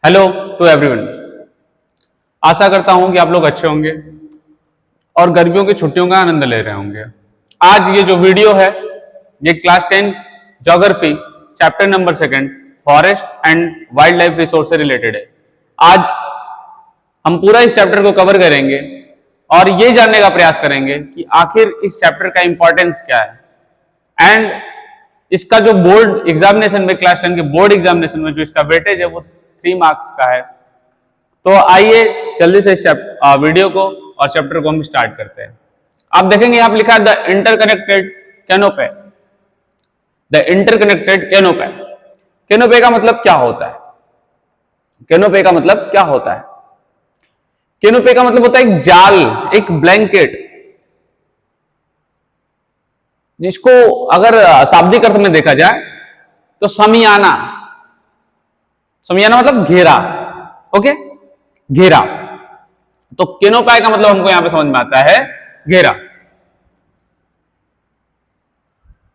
Hello to everyone. आशा करता हूं कि आप लोग अच्छे होंगे और गर्मियों की छुट्टियों का आनंद ले रहे होंगे। आज ये जो वीडियो है ये class 10 geography chapter number 2 forest and wild life resource से रिलेटेड है। आज हम पूरा इस चैप्टर को कवर करेंगे और ये जानने का प्रयास करेंगे कि आखिर इस चैप्टर का इंपॉर्टेंस क्या है एंड इसका जो बोर्ड एग्जामिनेशन में क्लास 10 के बोर्ड एग्जामिनेशन में जो इसका वेटेज है वो 3 मार्क्स का है। तो आइए जल्दी से इस वीडियो को और चैप्टर को हम स्टार्ट करते हैं। आप देखेंगे यहां पर लिखा है the interconnected canopy. The interconnected canopy. Canopy का मतलब क्या होता है? कैनोपे का मतलब क्या होता है? कैनोपे का मतलब होता है एक जाल, एक ब्लैंकेट, जिसको अगर शाब्दिक अर्थ में देखा जाए तो समियाना। समियाना मतलब घेरा। ओके, घेरा। तो कैनोपाई का मतलब हमको यहां पे समझ में आता है घेरा।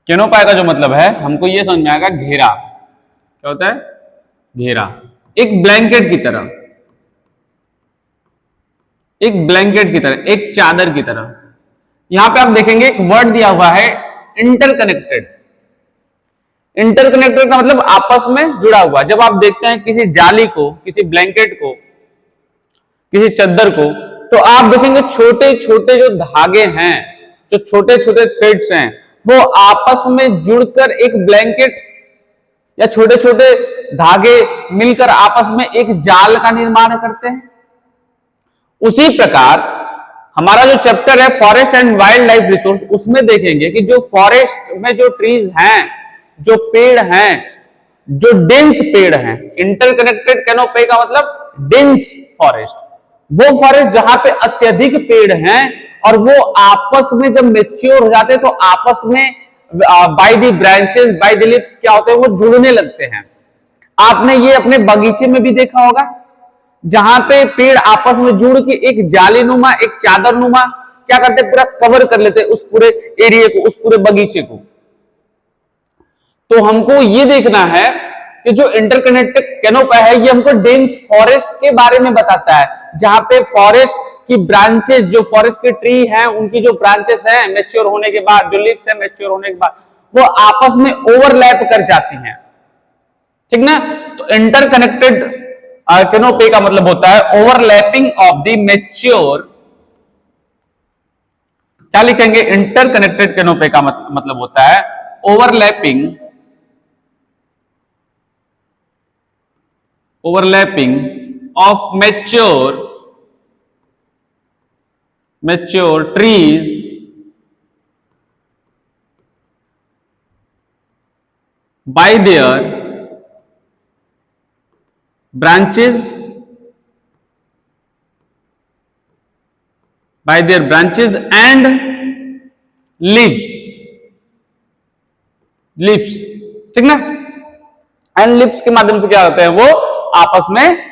कैनोपाई का जो मतलब है हमको यह समझ में आएगा घेरा। क्या होता है? घेरा। एक ब्लैंकेट की तरह, एक ब्लैंकेट की तरह, एक चादर की तरह। यहां पे आप देखेंगे एक वर्ड दिया हुआ है इंटरकनेक्टेड। इंटरकनेक्टेड का मतलब आपस में जुड़ा हुआ। जब आप देखते हैं किसी जाली को, किसी ब्लैंकेट को, किसी चद्दर को, तो आप देखेंगे छोटे छोटे जो धागे हैं, जो छोटे छोटे थ्रेड्स हैं, वो आपस में जुड़कर एक ब्लैंकेट या छोटे छोटे धागे मिलकर आपस में एक जाल का निर्माण करते हैं। उसी प्रकार हमारा जो चैप्टर है forest and wild life resource, उसमें देखेंगे कि जो फॉरेस्ट में जो ट्रीज हैं, जो पेड़ हैं, जो डेंस पेड़ हैं, इंटरकनेक्टेड कैनोपी का मतलब डेंस फॉरेस्ट, वो फॉरेस्ट जहां पे अत्यधिक पेड़ हैं और वो आपस में जब मेच्योर हो जाते हैं तो आपस में by the branches, by the lips क्या होते हैं, वो जुड़ने लगते हैं। आपने ये अपने बगीचे में भी देखा होगा, जहां पे पेड़ आपस में जुड़ के एक जालीनुमा, एक चादरनुमा क्या करते, पूरा कवर कर लेते उस पूरे एरिया को, उस पूरे बगीचे को। तो हमको ये देखना है कि जो इंटरकनेक्टेड कैनोपी है ये हमको डेंस फॉरेस्ट के बारे में बताता है, जहां पे फॉरेस्ट की ब्रांचेस, जो फॉरेस्ट के ट्री हैं उनकी जो ब्रांचेस हैं मैच्योर होने के बाद, जो लीव्स है मैच्योर होने के बाद, वो आपस में ओवरलैप कर जाती हैं। ठीक ना? तो इंटरकनेक्टेड कैनोपी का मतलब होता है ओवरलैपिंग ऑफ द मैच्योर। क्या लिखेंगे? इंटरकनेक्टेड कैनोपी का मतलब होता है overlapping of mature trees by their branches and leaves। ठीक ना? एंड लिप्स के माध्यम से क्या होते हैं, वो आपस में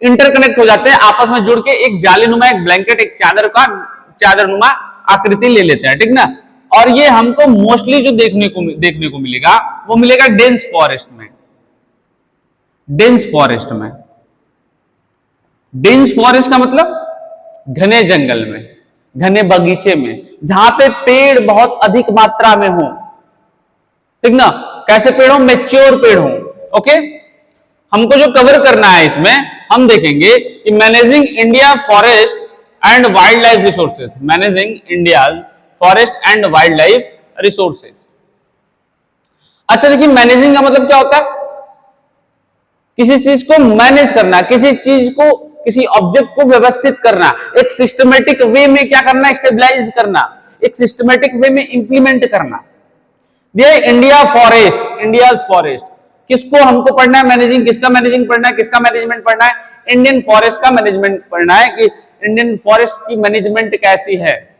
इंटरकनेक्ट हो जाते हैं, आपस में जुड़ के एक जालीनुमा, एक ब्लैंकेट, एक चादरनुमा आकृति ले लेते हैं। ठीक ना? और ये हमको मोस्टली जो देखने को मिलेगा वो मिलेगा डेंस फॉरेस्ट में। डेंस फॉरेस्ट में, डेंस फॉरेस्ट का मतलब घने जंगल में, घने बगीचे में, जहां पे पेड़ बहुत अधिक मात्रा में हो। ठीक ना? कैसे पेड़ हो? मैच्योर पेड़ हो। ओके, हमको जो कवर करना है इसमें, हम देखेंगे कि managing India forest and wild life resources. Managing India forest and wild life resources. अच्छा देखिए, मैनेजिंग का मतलब क्या होता है? किसी चीज को मैनेज करना, किसी चीज को, किसी ऑब्जेक्ट को व्यवस्थित करना, एक सिस्टमेटिक वे में क्या करना, स्टेबलाइज करना, एक सिस्टमेटिक वे में इंप्लीमेंट करना। ये इंडिया फॉरेस्ट, इंडिया फॉरेस्ट, किसको हमको पढ़ना है? मैनेजिंग। किसका मैनेजिंग पढ़ना है? किसका मैनेजमेंट पढ़ना है? इंडियन फॉरेस्ट का मैनेजमेंट पढ़ना है कि इंडियन फॉरेस्ट की मैनेजमेंट कैसी है,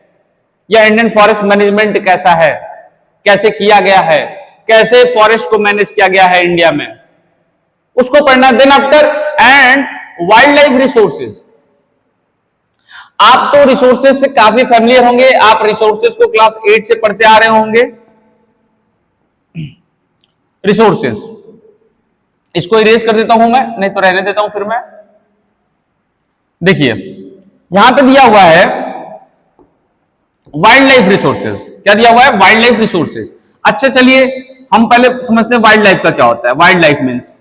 या इंडियन फॉरेस्ट मैनेजमेंट कैसा है, कैसे किया गया है, कैसे फॉरेस्ट को मैनेज किया गया है इंडिया में, उसको पढ़ना। Then after and wild life resources. आप तो रिसोर्सेज से काफी फैमिलियर होंगे, आप रिसोर्सेज को क्लास 8 से पढ़ते आ रहे होंगे। रिसोर्सेज इसको इरेज कर देता हूं मैं, नहीं तो रहने देता हूं फिर मैं। देखिए यहां पे दिया हुआ है वाइल्ड लाइफ रिसोर्सेज। क्या दिया हुआ है? Wild life resources. अच्छा चलिए हम पहले समझते हैं वाइल्ड लाइफ का क्या होता है। Wild life means,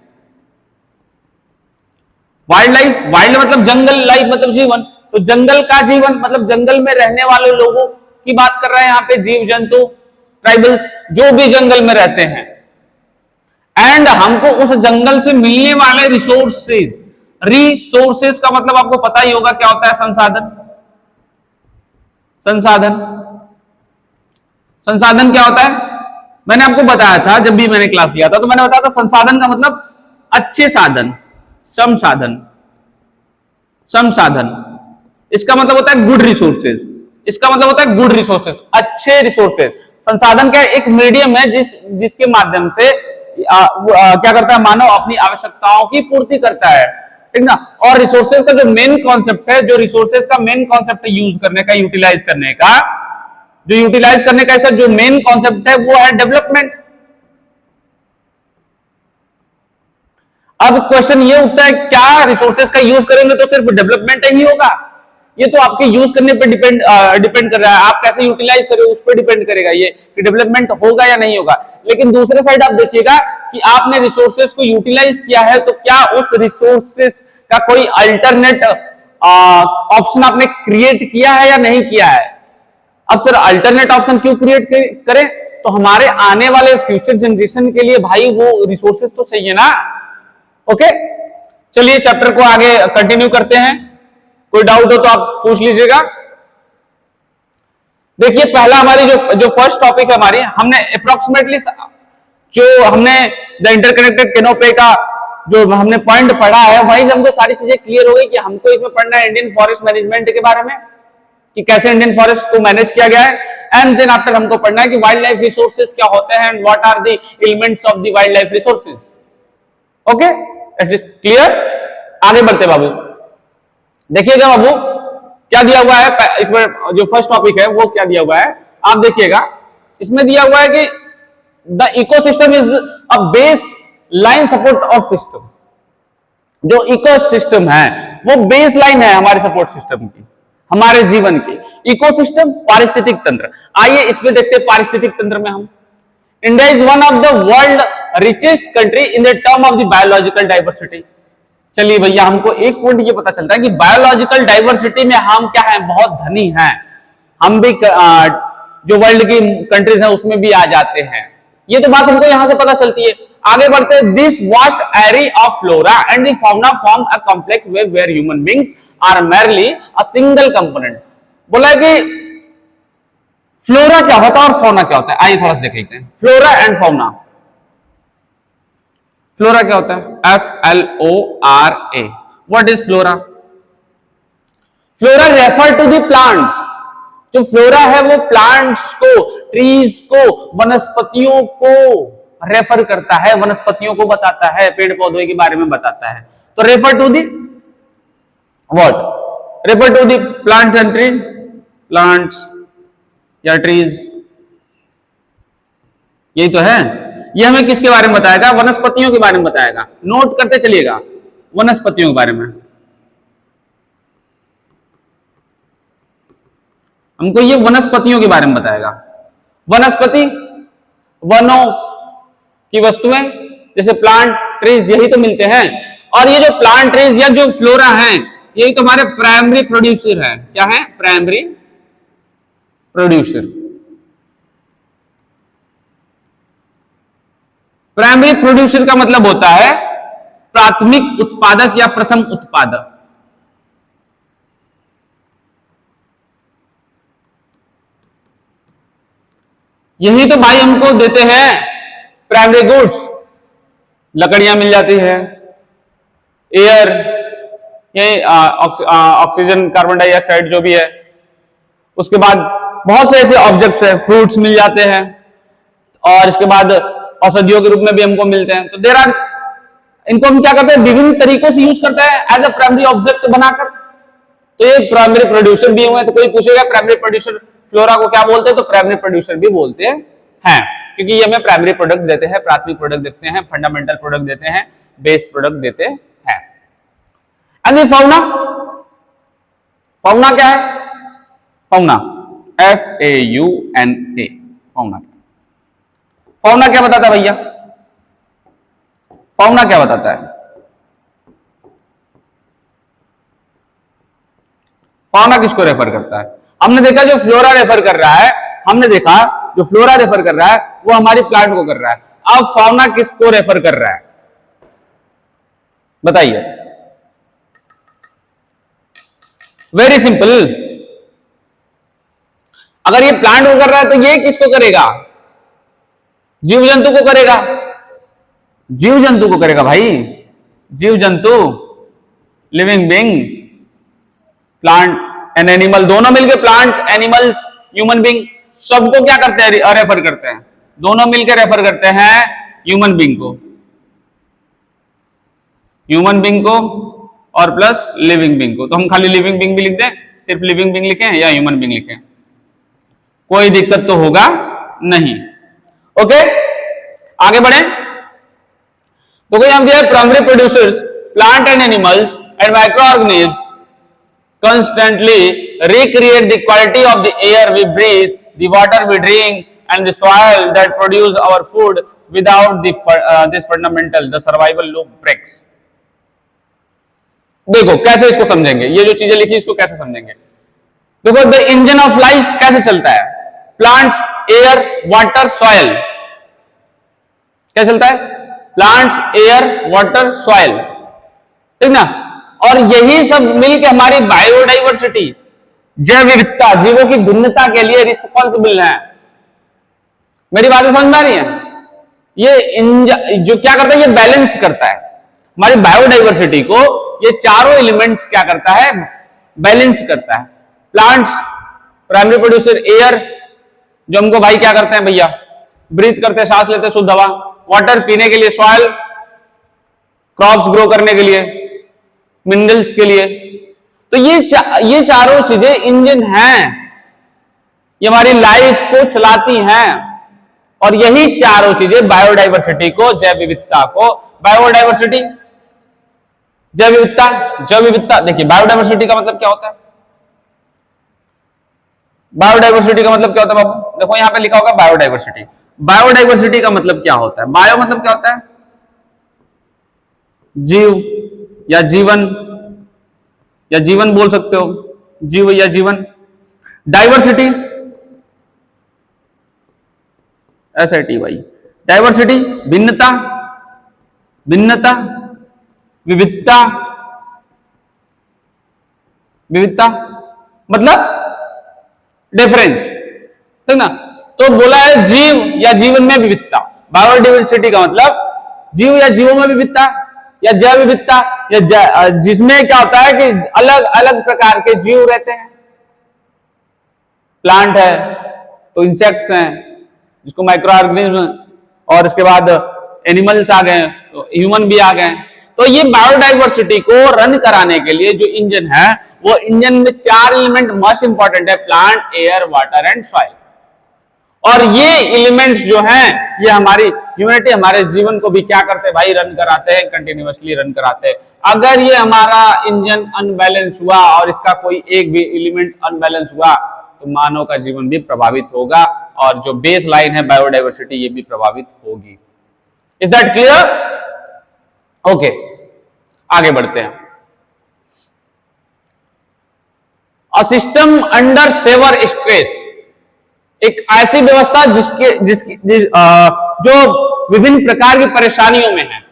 wild life, wild मतलब जंगल, लाइफ मतलब जीवन, तो जंगल का जीवन मतलब जंगल में रहने वाले लोगों की बात कर रहे हैं यहाँ पे, जीव जंतु, ट्राइबल्स, जो भी जंगल में रहते हैं। एंड हमको उस जंगल से मिलने वाले रिसोर्सेज, रिसोर्सेज का मतलब आपको पता ही होगा क्या होता है? संसाधन। संसाधन, संसाधन क्या होता है? मैंने आपको बताया था जब भी मैंने क्लास लिया था, तो मैंने बताया था संसाधन का मतलब अच्छे साधन, संसाधन, संसाधन। इसका मतलब होता है गुड रिसोर्सेज, इसका मतलब होता है गुड रिसोर्सेज, अच्छे रिसोर्सेज। संसाधन क्या है? एक मीडियम है जिसके माध्यम से क्या करता है? मानव अपनी आवश्यकताओं की पूर्ति करता है, ठीक ना। और रिसोर्सेज का जो मेन कॉन्सेप्ट है, जो रिसोर्सेज का मेन कॉन्सेप्ट है यूज करने का, यूटिलाइज करने का, जो यूटिलाइज करने का इसका जो मेन कॉन्सेप्ट है वो है डेवलपमेंट। अब क्वेश्चन ये उठता है क्या रिसोर्सेज का यूज करेंगे तो सिर्फ डेवलपमेंट ही होगा? ये तो आपके यूज करने पे डिपेंड कर रहा है, आप कैसे यूटिलाइज करें उस पर डिपेंड करेगा ये कि डेवलपमेंट होगा या नहीं होगा। लेकिन दूसरे साइड आप देखिएगा कि आपने रिसोर्सेज को यूटिलाइज किया है, तो क्या उस रिसोर्सेज का कोई अल्टरनेट ऑप्शन आपने क्रिएट किया है या नहीं किया है? अब सर अल्टरनेट ऑप्शन क्यों क्रिएट करें? तो हमारे आने वाले फ्यूचर जनरेशन के लिए भाई वो रिसोर्सेज तो चाहिए ना। ओके, चलिए चैप्टर को आगे कंटिन्यू करते हैं। कोई डाउट हो तो आप पूछ लीजिएगा। देखिए पहला हमारी जो फर्स्ट टॉपिक है हमारी, हमने अप्रोक्सीमेटली जो हमने द इंटरकनेक्टेड कैनोपी का जो हमने पॉइंट पढ़ा है, वहीं से हमको सारी चीजें क्लियर हो गई कि हमको इसमें पढ़ना है इंडियन फॉरेस्ट मैनेजमेंट के बारे में, कि कैसे इंडियन फॉरेस्ट को मैनेज किया गया है। एंड देन आफ्टर हमको पढ़ना है कि वाइल्ड लाइफ रिसोर्सेज क्या होते हैं and what are the elements of the wild life resources. Okay, it is clear. आगे बढ़ते बाबू, देखिएगा बाबू क्या दिया हुआ है इसमें। जो फर्स्ट टॉपिक है वो क्या दिया हुआ है आप देखिएगा। इसमें दिया हुआ है कि the ecosystem is a base line support of system. जो इकोसिस्टम है वो बेस लाइन है हमारे सपोर्ट सिस्टम की, हमारे जीवन की। इकोसिस्टम पारिस्थितिक तंत्र। आइए इसमें देखते हैं पारिस्थितिक तंत्र में हम। India is one of the world richest country in the term of the biological diversity. चलिए भैया हमको एक पॉइंट ये पता चलता है कि बायोलॉजिकल डाइवर्सिटी में हम क्या है? बहुत धनी हैं। हम भी जो वर्ल्ड की कंट्रीज हैं उसमें भी आ जाते हैं। ये तो बात हमको यहां से पता चलती है। आगे बढ़ते हैं। This vast array of flora and the fauna form a complex web where human beings are merely a single component. बोला है कि फ्लोरा क्या होता है और फौना क्या होता है। आइए थोड़ा सा देख लेते हैं फ्लोरा एंड फौना। फ्लोरा क्या होता है? FLORA। What is flora? Flora refer to the plants. जो फ्लोरा है वो प्लांट्स को, ट्रीज को, वनस्पतियों को रेफर करता है, वनस्पतियों को बताता है, पेड़ पौधों के बारे में बताता है। तो refer to the what? Refer to the plants and tree, plants या ट्रीज, यही तो है। ये हमें किसके बारे में बताएगा? वनस्पतियों के बारे में बताएगा। नोट करते चलिएगा वनस्पतियों के बारे में। हमको ये वनस्पतियों के बारे में बताएगा। वनस्पति वनों की वस्तुएं, जैसे प्लांट, ट्रीज, यही तो मिलते हैं। और ये जो प्लांट, ट्रीज या जो फ्लोरा हैं, यही तो हमारे प्राइमरी प्रोड्यूसर है। क्या है? Primary producer. प्राइमरी प्रोड्यूसर का मतलब होता है प्राथमिक उत्पादक या प्रथम उत्पादक। यही तो भाई हमको देते हैं प्राइमरी गुड्स। लकड़ियां मिल जाती है, एयर, ये ऑक्सीजन, कार्बन डाइऑक्साइड जो भी है। उसके बाद बहुत से ऐसे ऑब्जेक्ट्स हैं, फ्रूट्स मिल जाते हैं, और इसके बाद औषधियों के रूप में भी हमको मिलते हैं। तो देर आर, इनको हम क्या करते हैं? विभिन्न तरीकों से यूज करते हैं एज अ प्राइमरी ऑब्जेक्ट बनाकर। तो ये प्राइमरी प्रोड्यूसर भी हुए। तो कोई पूछेगा प्राइमरी प्रोड्यूसर फ्लोरा को क्या बोलते हैं? तो प्राइमरी प्रोड्यूसर भी बोलते हैं, क्योंकि ये हमें प्राइमरी प्रोडक्ट देते हैं, प्राथमिक प्रोडक्ट देते हैं, फंडामेंटल प्रोडक्ट देते हैं, बेस प्रोडक्ट देते हैं। एंड फाउना, फाउना क्या है? Fauna FAUNA, fauna. फाउना क्या बताता है भैया? फाउना क्या बताता है? फाउना किसको रेफर करता है? हमने देखा जो फ्लोरा रेफर कर रहा है, हमने देखा जो फ्लोरा रेफर कर रहा है वो हमारी प्लांट को कर रहा है। अब फाउना किसको रेफर कर रहा है बताइए? वेरी सिंपल, अगर ये प्लांट को कर रहा है तो ये किसको करेगा? जीव जंतु को करेगा, जीव जंतु को करेगा भाई, जीव जंतु, living being, plant and animal, दोनों मिलकर प्लांट्स, एनिमल्स, ह्यूमन बीइंग सबको क्या करते हैं? रेफर करते हैं, दोनों मिलकर रेफर करते हैं ह्यूमन बीइंग को, ह्यूमन बीइंग को और प्लस लिविंग बीइंग को। तो हम खाली लिविंग बीइंग भी लिख दें, सिर्फ लिविंग बीइंग लिखें या ह्यूमन बीइंग लिखें, कोई दिक्कत तो होगा नहीं। ओके, आगे बढ़े। तो कोई हम दिया primary producers, plant and animals and micro organism constantly recreate the quality of the air we breathe, the water we drink, and the soil that produce our food. Without this fundamental, the survival loop breaks. देखो कैसे इसको समझेंगे, ये जो चीजें लिखी इसको कैसे समझेंगे? देखो द इंजन ऑफ लाइफ कैसे चलता है? प्लांट्स, एयर, वाटर, सॉइल, क्या चलता है? प्लांट्स, एयर, वाटर, सॉइल, ठीक ना? और यही सब मिलकर हमारी बायोडाइवर्सिटी, जैव विविधता, जीवों की भिन्नता के लिए रिस्पॉन्सिबल है। मेरी बातें समझ में आ रही है? ये जो क्या करता है, ये बैलेंस करता है हमारी बायोडाइवर्सिटी को। ये चारों एलिमेंट्स क्या करता है? बैलेंस करता है। प्लांट्स प्राइमरी प्रोड्यूसर, एयर जो हमको भाई क्या करते हैं भैया? ब्रीथ करते हैं, सांस लेते हैं शुद्ध हवा। वाटर पीने के लिए, सॉइल क्रॉप्स ग्रो करने के लिए, मिनरल्स के लिए। तो ये चारों चीजें इंजन हैं, ये हमारी लाइफ को चलाती हैं। और यही चारों चीजें बायोडाइवर्सिटी को, जैव विविधता को, बायोडाइवर्सिटी, जैव विविधता, जैव विविधता। देखिए बायोडाइवर्सिटी का मतलब क्या होता है? बायोडाइवर्सिटी का मतलब क्या होता है बाबू? देखो यहां पे लिखा होगा बायोडाइवर्सिटी। बायोडाइवर्सिटी का मतलब क्या होता है? बायो मतलब क्या होता है? जीव या जीवन, या जीवन बोल सकते हो, जीव या जीवन। डाइवर्सिटी, SITY, डाइवर्सिटी भिन्नता, भिन्नता, विविधता, विविधता मतलब डिफरेंस, ठीक ना? तो बोला है जीव या जीवन में विविधता। बायोडाइवर्सिटी का मतलब जीव या जीवों में विविधता या जैव विविधता, या जिसमें क्या होता है कि अलग अलग प्रकार के जीव रहते हैं। प्लांट है तो इंसेक्ट्स हैं जिसको माइक्रो ऑर्गेनिज्म, और इसके बाद एनिमल्स आ गए, तो ह्यूमन भी आ गए। तो ये बायोडाइवर्सिटी को रन कराने के लिए जो इंजन है, वो इंजन में चार एलिमेंट मोस्ट इंपॉर्टेंट है, plant, air, water and soil. और ये एलिमेंट्स जो हैं, ये हमारी ह्यूमैनिटी, हमारे जीवन को भी क्या करते हैं भाई? रन कराते हैं, कंटिन्यूअसली रन कराते हैं। अगर ये हमारा इंजन अनबैलेंस हुआ और इसका कोई एक भी एलिमेंट अनबैलेंस हुआ तो मानव का जीवन भी प्रभावित होगा, और जो बेस लाइन है बायोडाइवर्सिटी, ये भी प्रभावित होगी। Is that clear? ओके, आगे बढ़ते हैं। A system under severe stress, एक ऐसी व्यवस्था जो विभिन्न प्रकार की परेशानियों में है।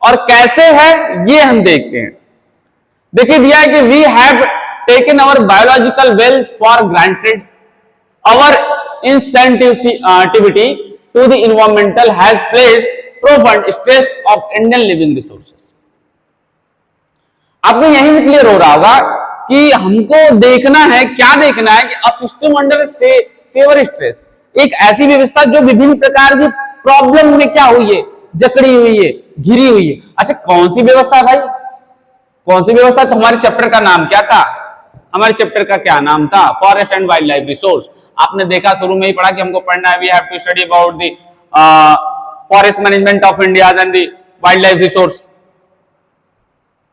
और कैसे है ये हम देखते हैं। देखिए भैया कि we have taken our biological wealth for granted, our insensitivity to the environmental has placed profound stress of Indian living resources। आपको यहीं से क्लियर हो रहा होगा कि हमको देखना है, क्या देखना है कि a system under severe stress, एक ऐसी व्यवस्था जो विभिन्न प्रकार की प्रॉब्लम में क्या हुई है? जकड़ी हुई है, घिरी हुई है। अच्छा, कौन सी व्यवस्था भाई? कौन सी व्यवस्था? तो हमारे चैप्टर का नाम क्या था? हमारे चैप्टर का क्या नाम था? Forest and wild life resource. आपने देखा शुरू में ही पढ़ा कि हमको पढ़ना है, we have to study about the forest management of India and the wild life resource.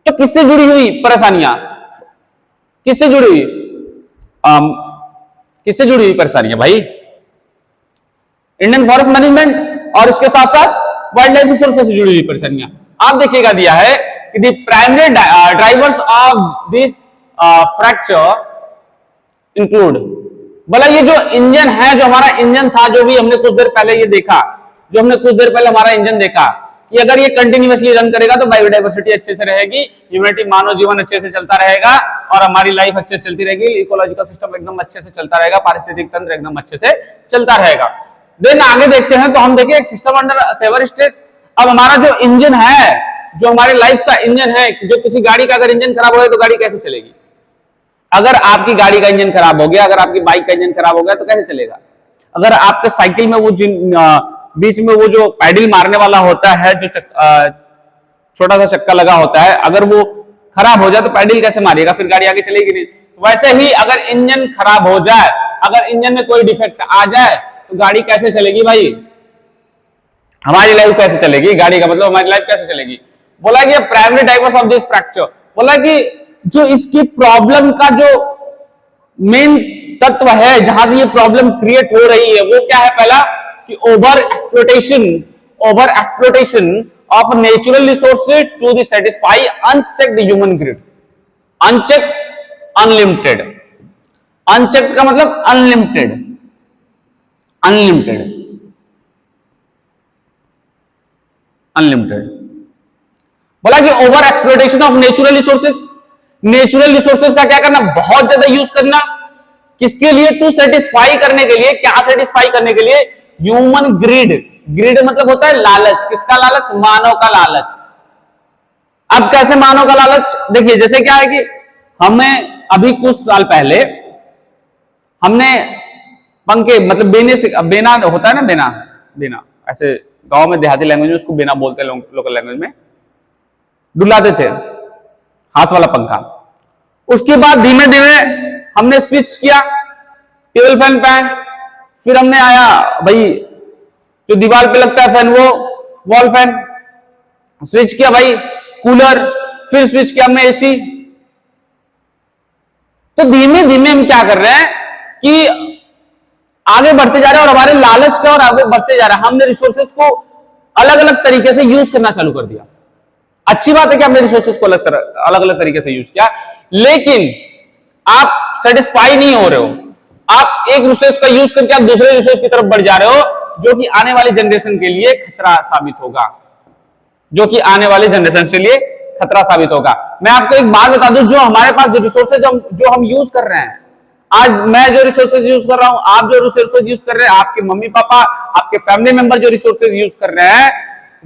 तो किससे जुड़ी हुई परेशानियां, किससे जुड़ी हुई किससे जुड़ी हुई परेशानियां भाई? इंडियन फॉरेस्ट मैनेजमेंट और इसके साथ साथ वाइल्ड लाइफ रिसोर्सेज से जुड़ी हुई परेशानियां। आप देखिएगा दिया है कि the primary drivers of this fracture include, बोला ये जो इंजन है, जो हमारा इंजन था, जो भी हमने कुछ देर पहले ये देखा, जो हमने कुछ देर पहले हमारा इंजन देखा कि अगर ये कंटिन्यूअसली रन करेगा तो बायोडाइवर्सिटी अच्छे से रहेगी, ह्यूमैनिटी मानव जीवन अच्छे से चलता रहेगा और हमारी लाइफ अच्छे से चलती रहेगी, इकोलॉजिकल सिस्टम एकदम अच्छे से चलता रहेगा, पारिस्थितिक तंत्र एकदम अच्छे से चलता रहेगा। देन आगे देखते हैं तो हम देखिए एक सिस्टम अंडर सेवर स्टेज। अब हमारा जो इंजन है, जो हमारी लाइफ का इंजन है, जो किसी गाड़ी का अगर इंजन खराब हो गया तो गाड़ी कैसे चलेगी? अगर आपकी गाड़ी का इंजन खराब हो गया, अगर आपकी बाइक का इंजन खराब हो गया तो कैसे चलेगा? अगर आपके साइकिल में वो बीच में वो जो पैडल मारने वाला होता है, जो छोटा सा चक्का लगा होता है, अगर वो खराब हो जाए तो पैडल कैसे मारेगा? फिर गाड़ी आगे चलेगी नहीं। वैसे ही अगर इंजन खराब हो जाए, अगर इंजन में कोई डिफेक्ट आ जाए तो गाड़ी कैसे चलेगी भाई? हमारी लाइफ कैसे चलेगी? गाड़ी का मतलब हमारी लाइफ कैसे चलेगी? बोला कि primary drivers of this fracture, बोला कि जो इसकी प्रॉब्लम का जो मेन तत्व है, जहां से ये प्रॉब्लम क्रिएट हो रही है, वो क्या है? पहला कि over exploitation of natural resources to the satisfy unchecked human greed. Unchecked, unlimited. Unchecked का मतलब अनलिमिटेड, अनलिमिटेड, अनलिमिटेड। बोला कि over exploitation of natural resources, natural resources का क्या करना? बहुत ज्यादा यूज करना। किसके लिए? टू सेटिस्फाई करने के लिए। क्या सेटिस्फाई करने के लिए? Human grid. ग्रिड मतलब होता है लालच। किसका लालच? मानव का लालच। अब कैसे मानव का लालच? देखिए जैसे क्या है कि हमें अभी कुछ साल पहले हमने पंखे मतलब बेने से, बेना होता है ना, बेना, बेना ऐसे गांव में देहाती लैंग्वेज में उसको बेना बोलते हैं, लोकल लैंग्वेज में डुलाते थे, हाथ वाला पंखा। उसके बाद धीमे धीमे हमने स्विच किया टेबल फैन पे, फिर हमने आया भाई जो दीवार पे लगता है फैन, वो वॉल फैन, स्विच किया भाई कूलर, फिर स्विच किया हमने एसी। तो धीमे धीमे हम क्या कर रहे हैं कि आगे बढ़ते जा रहे हैं और हमारे लालच का और आगे बढ़ते जा रहा है। हमने रिसोर्सेज को अलग अलग तरीके से यूज करना चालू कर दिया। अच्छी बात है कि हमने रिसोर्सेज को अलग अलग तरीके से यूज किया, लेकिन आप सेटिस्फाई नहीं हो रहे हो। आप एक रिसोर्स का यूज करके आप दूसरे रिसोर्स की तरफ बढ़ जा रहे हो, जो कि आने वाली जनरेशन के लिए खतरा साबित होगा, जो कि आने वाली जनरेशन के लिए खतरा साबित होगा। मैं आपको एक बात बता दूं, जो हमारे पास जो रिसोर्सेज जो हम यूज कर रहे हैं, आज मैं जो रिसोर्सेज यूज कर रहा हूं, आप जो रिसोर्सेज यूज कर रहे हैं, आपके मम्मी पापा, आपके फैमिली मेंबर जो रिसोर्सेज यूज कर रहे हैं,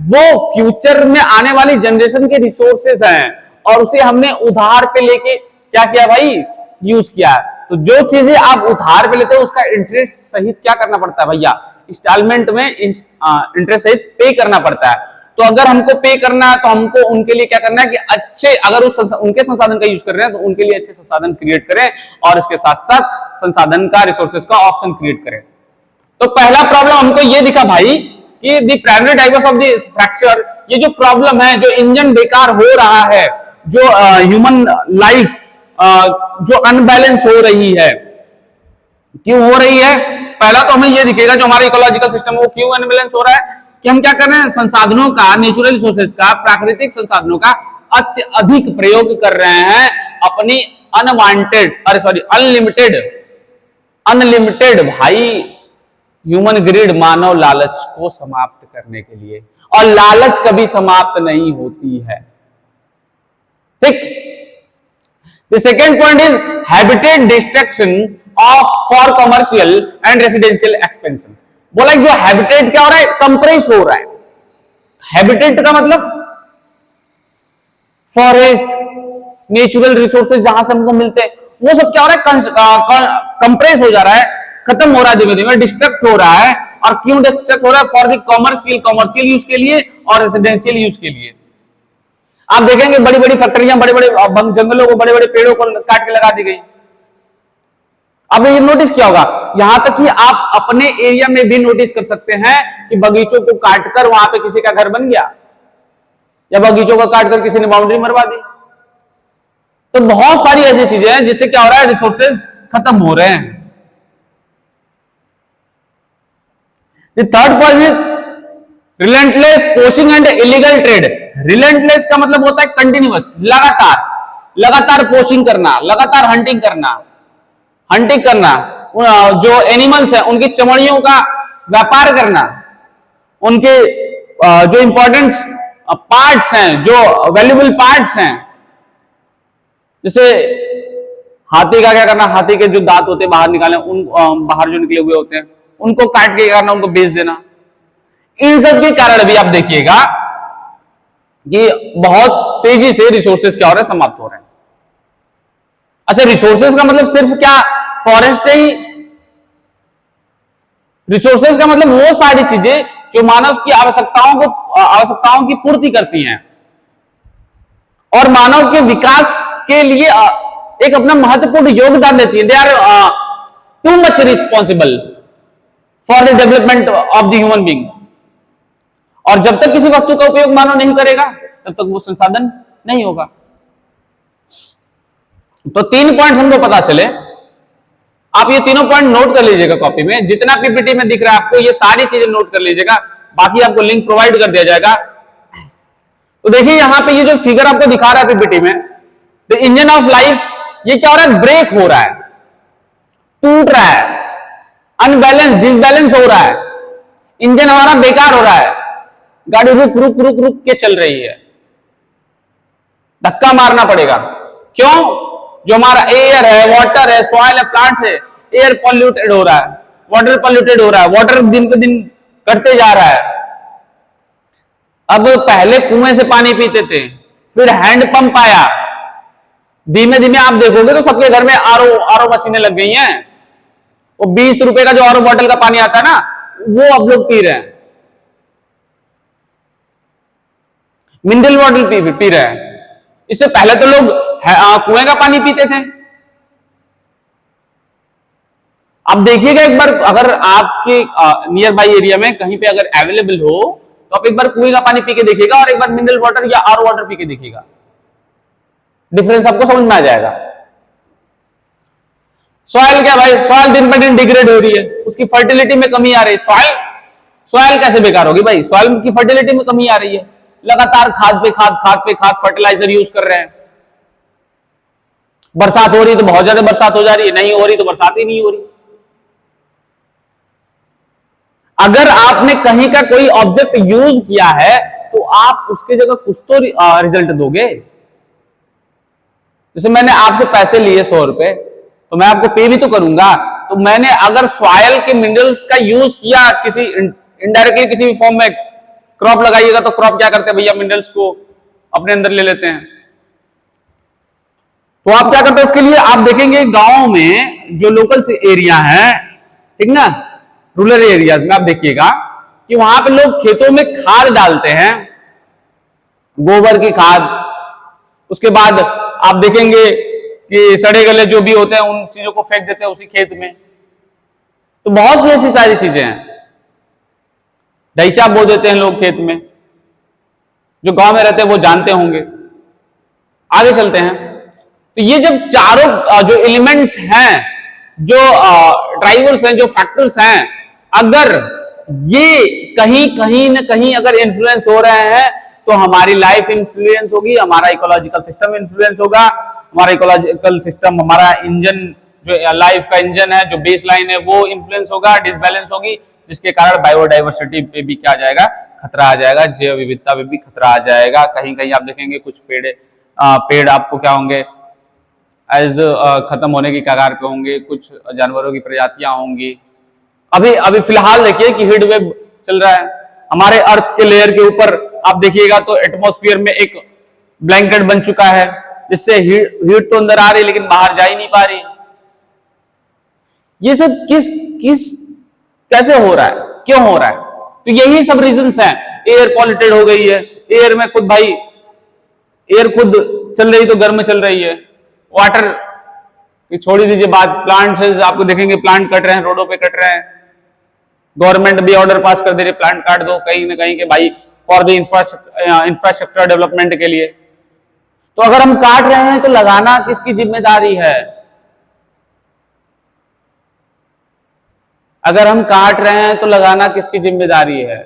वो फ्यूचर में आने वाली जनरेशन के रिसोर्सेज हैं और उसे हमने उधार पे लेके क्या किया भाई? यूज किया। तो जो चीजें आप उधार पे लेते हो उसका इंटरेस्ट सहित क्या करना पड़ता है भैया? इंस्टॉलमेंट में इंटरेस्ट सहित पे करना पड़ता है। तो अगर हमको पे करना है तो हमको उनके लिए क्या करना है कि अच्छे, अगर उनके संसाधन का यूज कर रहे हैं तो उनके लिए अच्छे संसाधन क्रिएट करें और इसके साथ साथ संसाधन का, रिसोर्सेज का ऑप्शन क्रिएट करें। तो पहला प्रॉब्लम हमको ये दिखा भाई कि the primary drivers of the fracture, ये जो प्रॉब्लम है, जो इंजन बेकार हो रहा है, जो ह्यूमन लाइफ जो अनबैलेंस हो रही है, क्यों हो रही है? पहला तो हमें ये दिखेगा जो हमारा इकोलॉजिकल सिस्टम है वो क्यों अनबैलेंस हो रहा है कि हम क्या कर रहे हैं? संसाधनों का, नेचुरल रिसोर्सेज का, प्राकृतिक संसाधनों का अत्यधिक प्रयोग कर रहे हैं अपनी अनवांटेड, अरे सॉरी अनलिमिटेड भाई ह्यूमन ग्रिड, मानव लालच को समाप्त करने के लिए। और लालच कभी समाप्त नहीं होती है, ठीक। The second point is habitat destruction of for commercial and residential expansion. बोला जो हैबिटेट क्या हो रहा है? कंप्रेस हो रहा है। हैबिटेट का मतलब फॉरेस्ट, नेचुरल रिसोर्सेज जहां से हमको मिलते हैं, वो सब क्या हो रहा है? कंप्रेस हो जा रहा है, खत्म हो रहा है, धीमे धीमे डिस्ट्रक्ट हो रहा है। और क्यों डिस्ट्रक्ट हो रहा है? फॉर द कॉमर्शियल यूज के लिए और रेसिडेंशियल यूज के लिए। आप देखेंगे बड़ी बड़ी फैक्ट्रियां, बड़े बड़े जंगलों को, बड़े बड़े पेड़ों को काट के लगा दी गई। अब ये नोटिस किया होगा, यहां तक कि आप अपने एरिया में भी नोटिस कर सकते हैं कि बगीचों को काटकर वहां पे किसी का घर बन गया। या बगीचों का काट कर किसी ने बाउंड्री मरवा दी। तो बहुत सारी ऐसी चीजें हैं जिससे क्या हो रहा है, रिसोर्सेज खत्म हो रहे हैं। Third point is relentless poaching and illegal trade. Relentless का मतलब होता है कंटिन्यूअस, लगातार लगातार पोचिंग करना, लगातार हंटिंग करना, जो एनिमल्स हैं उनकी चमड़ियों का व्यापार करना, उनके जो इंपॉर्टेंट पार्ट्स हैं, जो वैल्यूएबल पार्ट्स हैं, जैसे हाथी का क्या करना, हाथी के जो दांत होते हैं बाहर निकालने, उन बाहर जो निकले हुए होते हैं उनको काट के क्या करना, उनको बेच देना। इन सब के कारण भी आप देखिएगा कि बहुत तेजी से रिसोर्सेज क्या हो रहे हैं, समाप्त हो रहे हैं। अच्छा, रिसोर्सेज का मतलब सिर्फ क्या फॉरेस्ट से ही? रिसोर्सेज का मतलब वो सारी चीजें जो मानव की आवश्यकताओं की पूर्ति करती हैं और मानव के विकास के लिए एक अपना महत्वपूर्ण योगदान देती है। They are too much responsible for the development of the human being. और जब तक किसी वस्तु का उपयोग मानव नहीं करेगा तब तक वो संसाधन नहीं होगा। तो 3 पॉइंट हमको पता चले, आप ये तीनों पॉइंट नोट कर लीजिएगा कॉपी में, जितना पीपीटी में दिख रहा है आपको ये सारी चीजें नोट कर लीजिएगा, बाकी आपको लिंक प्रोवाइड कर दिया जाएगा। तो देखिए यहां पे ये जो फिगर आपको दिखा रहा है पीपीटी में, द इंजन ऑफ लाइफ, ये क्या हो रहा है, ब्रेक हो रहा है, टूट रहा है, अनबैलेंस डिसबैलेंस हो रहा है, इंजन हमारा बेकार हो रहा है, गाड़ी रुक रुक रुक रुक के चल रही है, धक्का मारना पड़ेगा। क्यों? जो हमारा एयर है, वाटर है, सॉइल है, प्लांट है, एयर पॉल्यूटेड हो रहा है, वाटर पॉल्यूटेड हो रहा है, वाटर दिन पे दिन घटते जा रहा है। अब पहले कुएं से पानी पीते थे, फिर हैंडपंप आया, धीमे धीमे आप देखोगे तो सबके घर में आरओ मशीनें लग गई हैं। वो 20 रुपए का जो आरओ बॉटल का पानी आता है ना, वो अब लोग पी रहे हैं, मिनरल वाटर पी रहे हैं। इससे पहले तो लोग कुएं का पानी पीते थे। आप देखिएगा एक बार, अगर आपके नियर बाई एरिया में कहीं पे अगर अवेलेबल हो तो आप एक बार कुएं का पानी पी के देखिएगा और एक बार मिनरल वाटर या आरओ वाटर पी के देखिएगा, डिफरेंस आपको समझ में आ जाएगा। सॉइल क्या भाई, सॉइल दिन पर दिन डिग्रेड हो रही है, उसकी फर्टिलिटी में कमी आ रही है। सॉइल कैसे बेकार होगी भाई, सॉइल की फर्टिलिटी में कमी आ रही है, लगातार खाद पे खाद फर्टिलाइजर यूज कर रहे हैं। बरसात हो रही तो बहुत ज्यादा बरसात हो जा रही है, नहीं हो रही तो बरसात ही नहीं हो रही। अगर आपने कहीं का कोई ऑब्जेक्ट यूज किया है तो आप उसके जगह कुछ तो रिजल्ट दोगे। जैसे मैंने आपसे पैसे लिए 100 रुपए, तो मैं आपको पे भी तो करूंगा। तो मैंने अगर सॉइल के मिनरल्स का यूज किया किसी इनडायरेक्टली किसी भी फॉर्म में, क्रॉप लगाइएगा तो क्रॉप क्या करते हैं भैया, मिनरल्स को अपने अंदर ले लेते हैं। तो आप क्या करते हैं, उसके लिए आप देखेंगे गांव में जो लोकल एरिया है, ठीक ना, रूरल एरियाज में आप देखिएगा कि वहां पे लोग खेतों में खाद डालते हैं, गोबर की खाद। उसके बाद आप देखेंगे कि सड़े गले जो भी होते हैं उन चीजों को फेंक देते हैं उसी खेत में। तो बहुत सी ऐसी सारी चीजें हैं, ढैचा बो देते हैं लोग खेत में, जो गांव में रहते हैं वो जानते होंगे। आगे चलते हैं, तो ये जब चारों जो एलिमेंट्स हैं, जो ड्राइवर्स हैं, जो फैक्टर्स हैं, अगर ये कहीं न कहीं अगर इन्फ्लुएंस हो रहे हैं तो हमारी लाइफ इन्फ्लुएंस होगी, हमारा इकोलॉजिकल सिस्टम इन्फ्लुएंस होगा, हमारा इकोलॉजिकल सिस्टम, हमारा इंजन जो लाइफ का इंजन है, जो बेस लाइन है, वो इन्फ्लुएंस होगा, डिसबैलेंस होगी, जिसके कारण बायोडाइवर्सिटी पे भी क्या आ जाएगा, खतरा आ जाएगा, जैव विविधता पे भी खतरा आ जाएगा। कहीं कहीं आप देखेंगे कुछ पेड़ आपको क्या होंगे, एज खत्म होने की कगार पे होंगे, कुछ जानवरों की प्रजातियां होंगी। अभी फिलहाल देखिए कि हीट वेव चल रहा है हमारे अर्थ के लेयर के ऊपर, आप देखिएगा तो एटमॉस्फेयर में एक ब्लैंकेट बन चुका है, जिससे हीट तो अंदर आ रही है लेकिन बाहर जा ही नहीं पा रही। ये सब कैसे हो रहा है, क्यों हो रहा है? तो यही सब रीजंस हैं। एयर पॉल्यूटेड हो गई है, एयर में खुद भाई, एयर खुद चल रही तो गर्म चल रही है। वाटर की छोड़ दीजिए बात, प्लांट से आपको देखेंगे प्लांट कट रहे हैं, रोडों पे कट रहे हैं, गवर्नमेंट भी ऑर्डर पास कर दे रही है प्लांट काट दो, कहीं ना कहीं के भाई फॉर द इंफ्रास्ट्रक्चर डेवलपमेंट के लिए। तो अगर हम काट रहे हैं तो लगाना किसकी जिम्मेदारी है? अगर हम काट रहे हैं तो लगाना किसकी जिम्मेदारी है?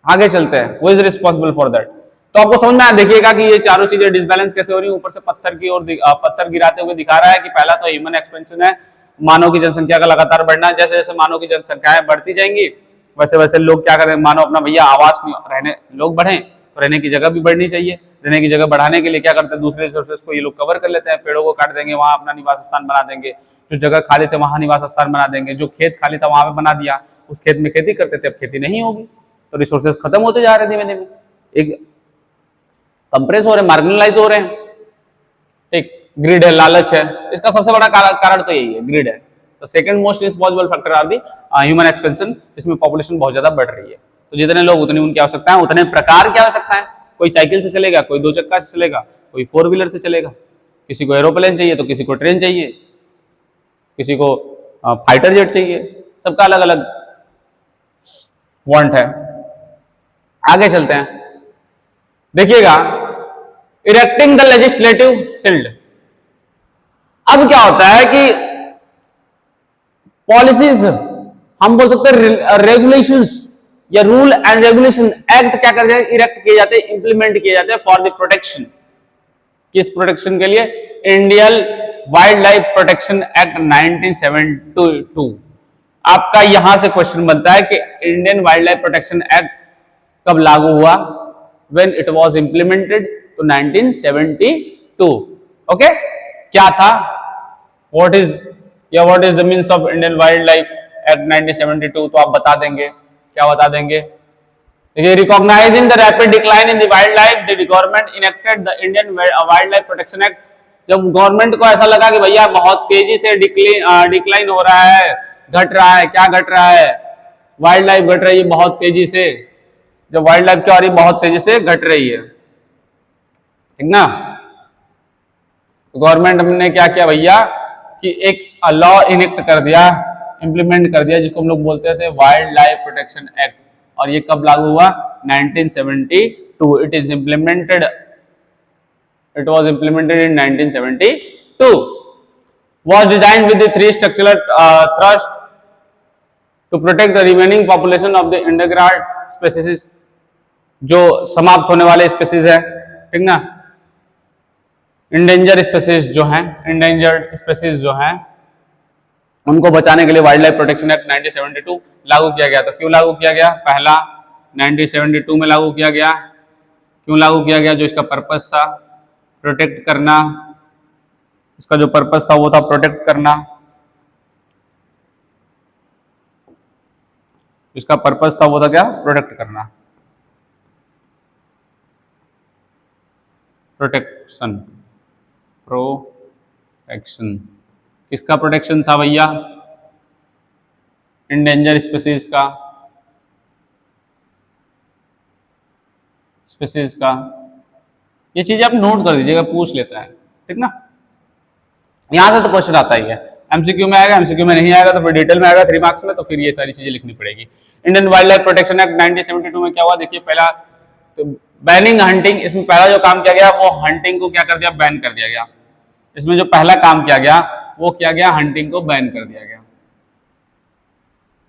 आगे चलते हैं, वो इज रिस्पॉन्सिबल फॉर दैट। तो आपको समझ में आ, देखिएगा कि ये चारों चीजें डिसबैलेंस कैसे हो रही है। ऊपर से पत्थर की ओर पत्थर गिराते हुए दिखा रहा है कि पहला तो ह्यूमन एक्सपेंशन है, मानव की जनसंख्या का लगातार बढ़ना। जैसे जैसे मानव की जनसंख्याएं बढ़ती जाएंगी वैसे वैसे लोग क्या करें, मानव अपना भैया आवास रहने, लोग बढ़े तो रहने की जगह भी बढ़नी चाहिए। रहने की जगह बढ़ाने के लिए क्या करते हैं, दूसरे रिसोर्सेज को ये लोग कवर कर लेते हैं, पेड़ों को काट देंगे, वहां अपना निवास स्थान बना देंगे। जो जगह खाली थे वहां निवास स्थान बना देंगे, जो खेत खाली था वहां पे बना दिया, उस खेत में खेती करते थे, अब खेती नहीं होगी, तो रिसोर्सेज खत्म होते जा रहे हैं धीमे धीमे, एक कंप्रेस हो रहे हैं, मार्जिनलाइज हो रहे हैं। एक ग्रिड है, लालच है, इसका सबसे बड़ा कारण तो यही है, ग्रिड है। तो second most responsible factor are the human expansion, जिसमें पॉपुलेशन बहुत ज्यादा बढ़ रही है। तो जितने लोग उतनी उनकी आवश्यकता है, उतने प्रकार की आवश्यकता है। कोई साइकिल से चलेगा, कोई 2 चक्का से चलेगा, कोई 4 व्हीलर से चलेगा, किसी को एरोप्लेन चाहिए तो किसी को ट्रेन चाहिए, किसी को फाइटर जेट चाहिए, सबका अलग अलग वांट है। आगे चलते हैं, देखिएगा इरेक्टिंग द लेजिस्लेटिव शिल्ड। अब क्या होता है कि पॉलिसीज, हम बोल सकते हैं रेगुलेशंस या रूल एंड रेगुलेशन एक्ट क्या कर जाए, इरेक्ट किए जाते हैं, इंप्लीमेंट किए जाते हैं फॉर द प्रोटेक्शन। किस प्रोटेक्शन के लिए? Indian wild life protection act 1972। आपका यहां से क्वेश्चन बनता है कि Indian wild life protection act कब लागू हुआ? When it was implemented to 1972. Okay? क्या था? What is the means of Indian Wildlife Act 1972? तो आप बता देंगे, क्या बता देंगे? देखिए, recognizing the rapid decline in the wildlife, the government enacted the Indian Wildlife Protection Act। जब गवर्नमेंट को ऐसा लगा कि भैया बहुत तेजी से डिक्लाइन हो रहा है, घट रहा है, क्या घट रहा है? वाइल्ड लाइफ घट रही है बहुत तेजी से। जब वाइल्ड लाइफ क्या हो रही है, बहुत तेजी से घट रही है, ठीक ना? तो गवर्नमेंट ने क्या किया भैया कि एक लॉ इनेक्ट कर दिया, इंप्लीमेंट कर दिया, जिसको हम लोग बोलते थे वाइल्ड लाइफ प्रोटेक्शन एक्ट। और ये कब लागू हुआ? 1972। It is implemented, it was implemented in 1972। Was designed with the 3 structural thrust to protect the remaining population of the endangered species, जो समाप्त होने वाले स्पीसीज है, ठीक ना? इंडेंजर स्पीसीज जो हैं, इंडेंजर्ड स्पीसीज जो हैं, उनको बचाने के लिए वाइल्ड लाइफ प्रोटेक्शन एक्ट 1972 लागू किया गया। तो क्यों लागू किया गया? पहला 1972 में लागू किया गया। क्यों लागू किया गया? जो इसका पर्पस था प्रोटेक्ट करना, इसका जो पर्पस था वो था प्रोटेक्ट करना। इसका पर्पस था वो था क्या? प्रोटेक्ट करना, प्रोटेक्शन, प्रोटेक्शन। किसका प्रोटेक्शन था भैया? इंडेंजर स्पीसीज का, स्पीसीज का। ये चीज आप नोट कर दीजिएगा, पूछ लेता है, ठीक ना? यहां से तो क्वेश्चन आता ही है, एमसीक्यू में आएगा, एमसीक्यू में नहीं आएगा तो फिर डिटेल में आएगा 3 मार्क्स में, तो फिर ये सारी चीजें लिखनी पड़ेगी। Indian wild life protection act 1972 में क्या हुआ? देखिए, पहला तो बैनिंग हंटिंग, इसमें पहला जो काम किया गया वो हंटिंग को क्या कर दिया? बैन कर दिया गया। इसमें जो पहला काम किया गया वो किया गया, हंटिंग को बैन कर दिया गया।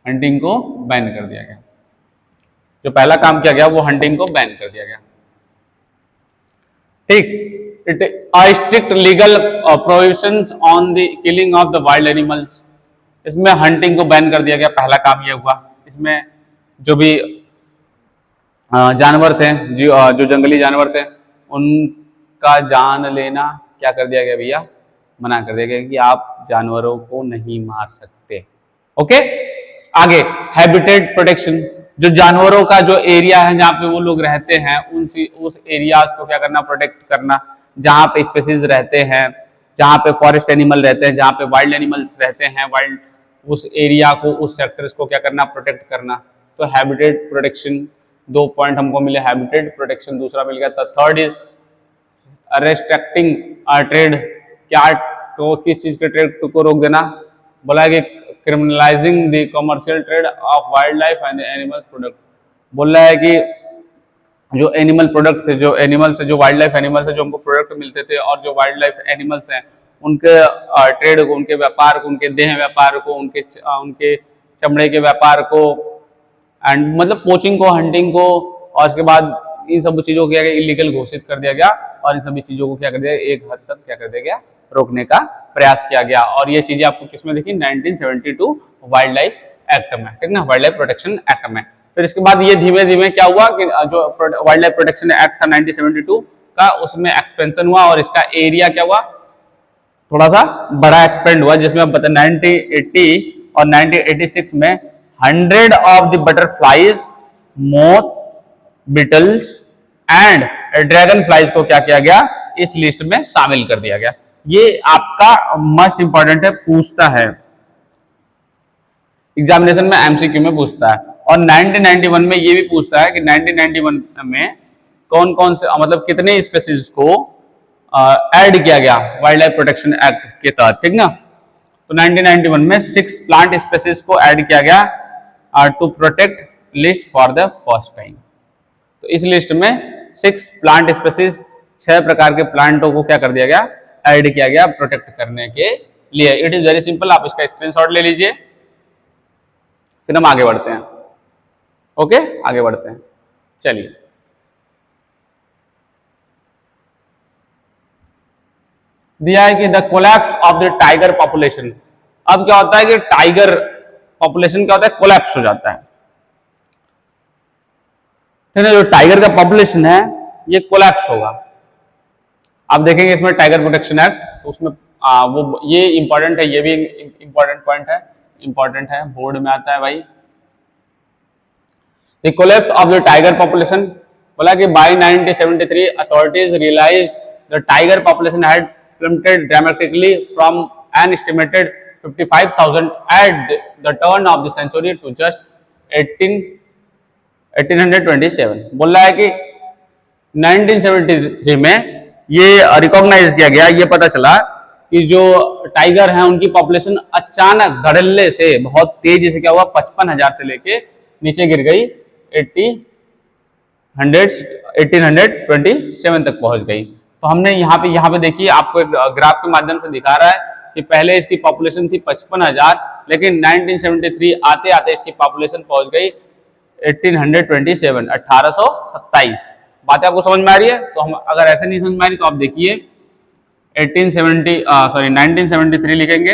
हंटिंग को बैन कर दिया गया। जो पहला काम किया गया वो हंटिंग को बैन कर दिया गया, ठीक। It strict legal prohibitions on the killing of the wild animals. इसमें हंटिंग को बैन कर दिया गया, पहला काम यह हुआ। इसमें जो भी जानवर थे, जो जंगली जानवर थे, उनका जान लेना क्या कर दिया गया भैया? मना कर दिया गया कि आप जानवरों को नहीं मार सकते। ओके, आगे हैबिटेट प्रोटेक्शन, जो जानवरों का जो एरिया है जहाँ पे वो लोग रहते हैं, उस एरियाज को क्या करना? प्रोटेक्ट करना। जहाँ पे स्पीसीज रहते हैं, जहाँ पे फॉरेस्ट एनिमल रहते हैं, जहाँ पे वाइल्ड एनिमल्स रहते हैं, वाइल्ड, उस एरिया को, उस सेक्टर्स को क्या करना? प्रोटेक्ट करना। तो हैबिटेट प्रोटेक्शन, 2 पॉइंट हमको मिले, हैबिटेट प्रोटेक्शन, दूसरा मिल गया। तो थर्ड इज रेस्ट्रिक्टिंग ट्रेड। क्या? तो किस चीज के ट्रेड को रोक देना? बोला है कि criminalising the commercial trade of wildlife and animals product. बोल रहा है कि जो एनिमल प्रोडक्ट थे, जो एनिमल्स, जो वाइल्ड लाइफ एनिमल्स है, जो हमको प्रोडक्ट मिलते थे, और जो वाइल्ड लाइफ एनिमल्स हैं उनके ट्रेड को, उनके व्यापार को, उनके देह व्यापार को, उनके चमड़े के व्यापार को, एंड मतलब पोचिंग को, हंटिंग को, और उसके बाद इन सब चीजों को क्या गया, इलीगल घोषित कर दिया गया, और इन सभी चीजों को क्या कर दिया, एक हद तक क्या कर दिया गया, रोकने का प्रयास किया गया। और ये चीजें आपको किसमें देखी, 1972 वाइल्ड लाइफ एक्ट में, ठीक ना, वाइल्ड लाइफ प्रोटेक्शन एक्ट में। फिर इसके बाद ये धीमे धीमे क्या हुआ कि जो वाइल्ड लाइफ प्रोटेक्शन एक्ट था 1972 का, उसमें एक्सपेंशन हुआ और इसका एरिया क्या हुआ, थोड़ा सा बड़ा एक्सपेंड हुआ, जिसमें अब 1980 और 1986 में 100 of the butterflies, moth, Beatles and dragon flies को क्या किया गया, इस लिस्ट में शामिल कर दिया गया। ये आपका मस्ट इंपॉर्टेंट है, पूछता है एग्जामिनेशन में, एमसीक्यू में पूछता है। और 1991 में ये भी पूछता है कि 1991 में कौन कौन से, मतलब कितने स्पेसीज को ऐड किया गया वाइल्ड लाइफ प्रोटेक्शन एक्ट के तहत, ठीक ना। तो 1991 में 6 प्लांट स्पेसीज को ऐड किया गया to protect list for the first time. तो इस लिस्ट में 6 प्लांट स्पेसीज, 6 प्रकार के प्लांटों को क्या कर दिया गया, ऐड किया गया प्रोटेक्ट करने के लिए। इट इज वेरी सिंपल, आप इसका स्क्रीनशॉट ले लीजिए, फिर हम आगे बढ़ते हैं। ओके, आगे बढ़ते हैं, चलिए। दिया है कि the collapse of the tiger population. अब क्या होता है कि टाइगर पॉपुलेशन क्या होता है, कोलैप्स हो जाता है, ठीक है। जो टाइगर का पॉपुलेशन है ये कोलैप्स होगा। आप देखेंगे इसमें टाइगर प्रोटेक्शन एक्ट, तो उसमें वो ये इंपॉर्टेंट है, ये भी इंपॉर्टेंट पॉइंट है, इंपॉर्टेंट है, बोर्ड में आता है भाई। The collapse of the tiger population, बोला कि by 1973 authorities realised the tiger population had plummeted dramatically from an estimated 55,000 at the turn of the century to just 1827। बोल रहा है कि 1973 में ये रिकॉग्नाइज किया गया, ये पता चला कि जो टाइगर हैं उनकी पॉपुलेशन अचानक धड़ल्ले से बहुत तेजी से क्या हुआ, 55,000 से लेके नीचे गिर गई 1827 तक पहुंच गई। तो हमने यहाँ पे देखिए, आपको एक ग्राफ के माध्यम से दिखा रहा है कि पहले इसकी पॉपुलेशन थी 55,000, लेकिन 1973 आते आते इसकी पॉपुलेशन पहुंच गई 1827। बात आपको समझ में आ रही है? तो हम अगर ऐसे नहीं समझ में आ रही तो आप देखिए 1973 लिखेंगे।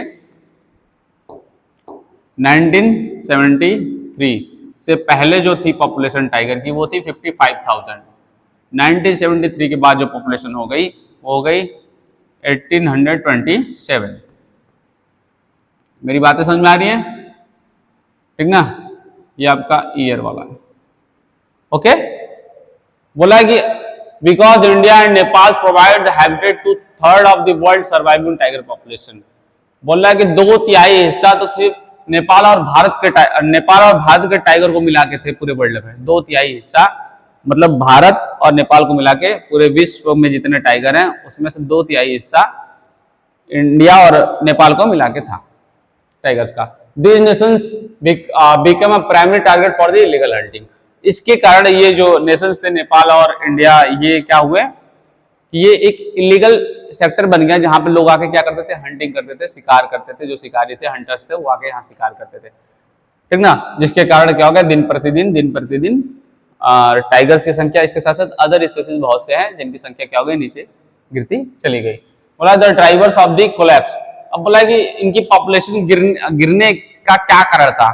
1973 से पहले जो थी पॉपुलेशन टाइगर की वो थी 55,000। 1973 के बाद जो पॉपुलेशन हो गई वो हो गई 1827। मेरी बातें समझ में आ रही है, ठीक ना। ये आपका ईयर वाला है। ओके, बोला है कि because India and Nepal provide the habitat to third of the world surviving tiger population. बोल रहा है कि 2/3 हिस्सा तो सिर्फ नेपाल और भारत के टाइगर को मिला के थे पूरे वर्ल्ड में। 2/3 हिस्सा मतलब भारत और नेपाल को मिला के पूरे विश्व में जितने टाइगर हैं उसमें से 2/3 हिस्सा इंडिया और नेपाल को मिला के था टाइगर्स का। These nations become a primary target for the illegal hunting। इसके कारण ये जो नेशंस थे नेपाल और इंडिया, ये क्या हुए कि ये एक इलीगल सेक्टर बन गया जहां पे लोग आके क्या करते थे, हंटिंग करते थे, शिकार करते थे। जो शिकारी थे, हंटर्स थे, वो आके यहाँ शिकार करते थे, ठीक ना। जिसके कारण क्या हो गया, दिन प्रतिदिन टाइगर्स की संख्या, इसके साथ साथ अदर स्पीसीज बहुत से हैं जिनकी संख्या क्या हो गई, नीचे गिरती चली गई। बोला the drivers of the collapse. अब बोला कि इनकी पॉपुलेशन गिरने का क्या कारण था,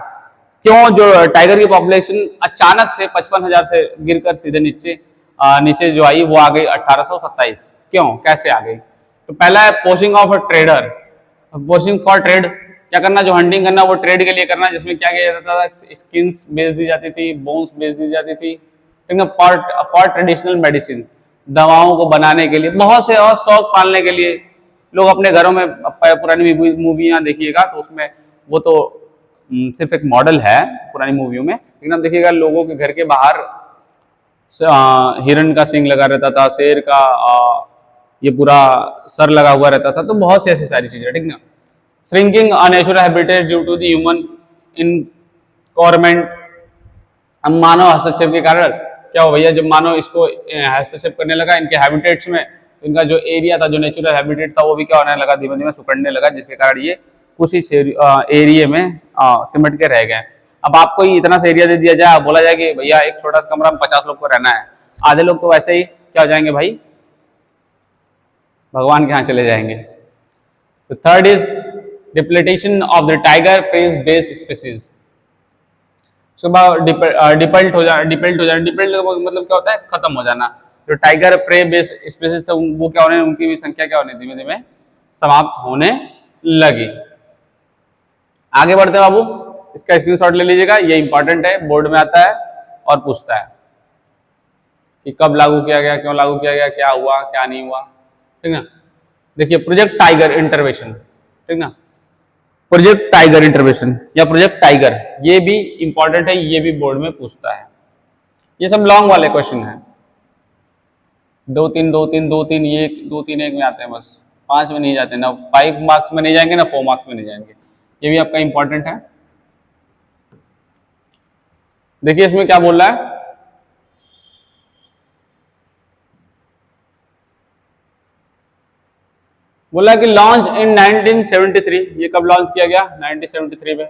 क्यों जो टाइगर की पॉपुलेशन अचानक से 55,000 से गिरकर सीधे नीचे जो आई वो आ गई 1827। क्यों, कैसे आ गई? तो पहला है poaching of a trader. Poaching for trade, क्या करना, जो हंटिंग करना वो ट्रेड के लिए करना, जिसमें क्या किया जाता था, स्किन्स बेच दी जाती थी, बोन्स बेच दी जाती थी, ठीक है। फॉर ट्रेडिशनल मेडिसिन, दवाओं को बनाने के लिए, बहुत से और शौक पालने के लिए लोग अपने घरों में, पुरानी मूवियाँ देखिएगा तो उसमें वो तो सिर्फ एक मॉडल है पुरानी मूवियों में, लेकिन आप देखिएगा लोगों के घर के बाहर हिरण का सींग लगा रहता था, शेर का ये पूरा सर लगा हुआ रहता था। तो बहुत सी ऐसी सारी चीजें, ठीक ना। Shrinking unnatural habitat due to the human encroachment. अब मानव हस्तक्षेप के कारण क्या हो भैया, जब मानव इसको हस्तक्षेप करने लगा इनके हैबिटेट्स में, तो इनका जो एरिया था, जो नेचुरल हैबिटेट था, वो भी क्या होने लगा, धीमे धीमे सिकुड़ने लगा, जिसके कारण ये कुछ ही एरिया में सिमट के रह गए। अब आपको इतना सा एरिया दे दिया जाए, बोला जाए कि भैया एक छोटा सा कमरा में 50 लोग को रहना है, आधे लोग तो वैसे ही क्या हो जाएंगे भाई, भगवान के यहाँ चले जाएंगे। तो third is depletion of the tiger prey base species. Deplete हो जाना, डिपेल्ट मतलब क्या होता है, खत्म हो जाना। जो टाइगर प्रे बेस स्पीसीज थे वो क्या होने, उनकी भी संख्या क्या होने, धीमे धीमे समाप्त होने लगी। आगे बढ़ते हैं बाबू, इसका स्क्रीनशॉट ले लीजिएगा, ये इंपॉर्टेंट है, बोर्ड में आता है और पूछता है कि कब लागू किया गया, क्यों लागू किया गया, क्या हुआ क्या नहीं हुआ, ठीक ना। देखिए प्रोजेक्ट टाइगर इंटरवेंशन, ठीक ना, प्रोजेक्ट टाइगर इंटरवेंशन या प्रोजेक्ट टाइगर, ये भी इंपॉर्टेंट है, ये भी बोर्ड में पूछता है। ये सब लॉन्ग वाले क्वेश्चन है, 2 3 2 3 2 3 ये 2 3 1 में आते हैं, बस 5 में नहीं जाते, ना 5 मार्क्स में नहीं जाएंगे, ना 4 मार्क्स में नहीं जाएंगे। ये भी आपका इंपॉर्टेंट है। देखिए इसमें क्या बोल रहा है, बोला कि लॉन्च इन 1973, ये कब लॉन्च किया गया, 1973 में।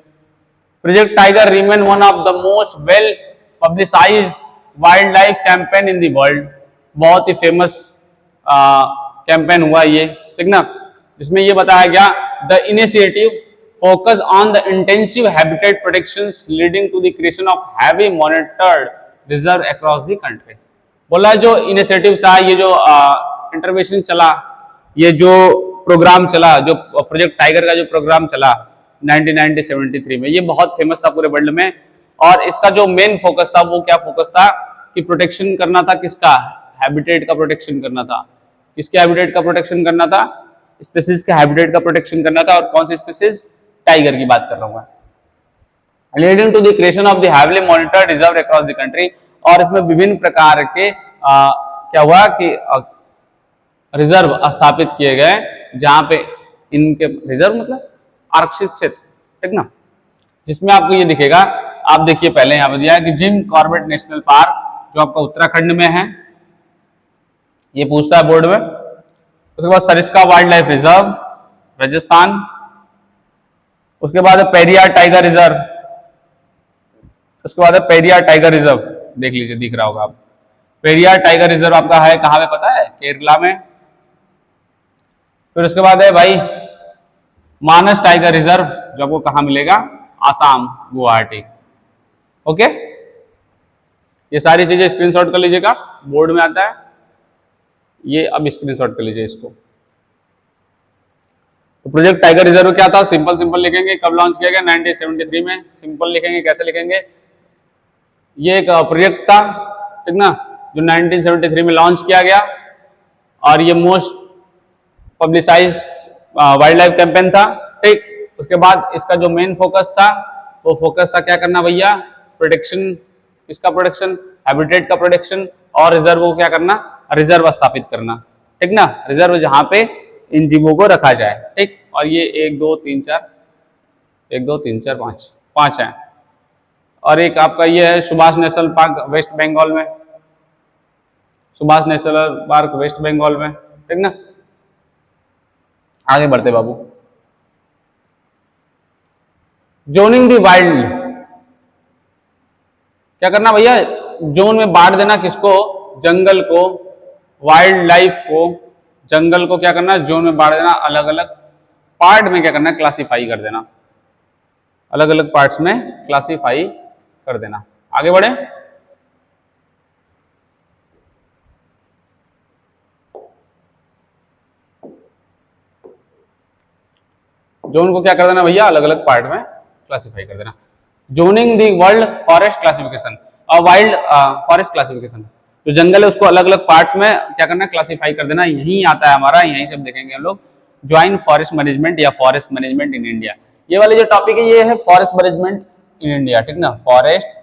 Project tiger remain one of the most well publicised wild life campaign in the world. बहुत ही फेमस कैंपेन हुआ ये, ठीक ना, जिसमें ये बताया गया the initiative focus on the intensive habitat protections leading to the creation of heavy monitored reserve across the country. बोला जो इनिशिएटिव था, ये जो इंटरवेंशन चला, ये जो प्रोग्राम चला, जो प्रोजेक्ट टाइगर का जो प्रोग्राम चला 1973 में, ये बहुत फेमस था पूरे वर्ल्ड में। और इसका जो मेन फोकस था, वो क्या फोकस था कि प्रोटेक्शन करना था, किसका, हैबिटेट का प्रोटेक्शन करना था। किसके हैबिटेट का प्रोटेक्शन करना था, स्पीसीज के हैबिटेट का प्रोटेक्शन करना था। और कौन सी स्पीसीज, टाइगर की बात कर रहा हूँ, leading to the creation of the heavily monitored reserve across the country. और इसमें विभिन्न प्रकार के क्या हुआ कि रिजर्व स्थापित किए गए, जहां पे इनके रिजर्व मतलब आरक्षित क्षेत्र, ठीक ना, जिसमें आपको ये दिखेगा, आप देखिए पहले यहां पर दिया है कि जिम कॉर्बेट नेशनल पार्क, जो आपका उत्तराखंड में है, ये पूछता है बोर्ड में। उसके बाद Sariska wild life reserve Rajasthan, उसके बाद पेरियार टाइगर रिजर्व, उसके बाद पेरियार टाइगर रिजर्व, देख लीजिए दिख रहा होगा आप, पेरियार टाइगर रिजर्व आपका है कहां पे पता है, केरला में। फिर उसके बाद है भाई मानस टाइगर रिजर्व, जो आपको कहां मिलेगा, आसाम, गुवाहाटी। ओके, ये सारी चीजें स्क्रीनशॉट कर लीजिएगा, बोर्ड में आता है, ये अब स्क्रीनशॉट कर लीजिए इसको। तो प्रोजेक्ट टाइगर रिजर्व क्या था, सिंपल सिंपल लिखेंगे, कब लॉन्च किया गया, 1973 में। सिंपल लिखेंगे, कैसे लिखेंगे, ये एक प्रोजेक्ट था, ठीक ना, जो 1973 में लॉन्च किया गया, और ये most publicise wild life campaign था, ठीक। उसके बाद इसका जो मेन फोकस था, वो फोकस था क्या करना भैया, प्रोटेक्शन, किसका प्रोटेक्शन, हैबिटेट का प्रोटेक्शन, और रिजर्व को क्या करना, रिजर्व स्थापित करना, ठीक ना, रिजर्व जहां पे इन जीवों को रखा जाए, ठीक। और ये 1 2 3 4 1 2 3 4 5 है। और एक आपका ये है Subhash national park West Bengal में, Subhash national park West Bengal में, ठीक ना। आगे बढ़ते बाबू, जोनिंग दी वाइल्ड, क्या करना भैया, जोन में बांट देना, किसको, जंगल को, वाइल्ड लाइफ को, जंगल को क्या करना, जोन में बांट देना, अलग अलग पार्ट में क्या करना, क्लासिफाई कर देना, अलग अलग पार्ट्स में क्लासिफाई कर देना। आगे बढ़े, जोन को क्या कर देना भैया, अलग अलग पार्ट में क्लासिफाई कर देना। Zoning the world forest classification और वाइल्ड फॉरेस्ट क्लासिफिकेशन, जो जंगल है उसको अलग अलग पार्ट्स में क्या करना, क्लासिफाई कर देना। यही आता है हमारा, यहीं से देखेंगे हम लोग, ज्वाइंट फॉरेस्ट मैनेजमेंट या फॉरेस्ट मैनेजमेंट इन इंडिया। ये वाले जो टॉपिक है, ये है फॉरेस्ट मैनेजमेंट इन इंडिया, ठीक ना, फॉरेस्ट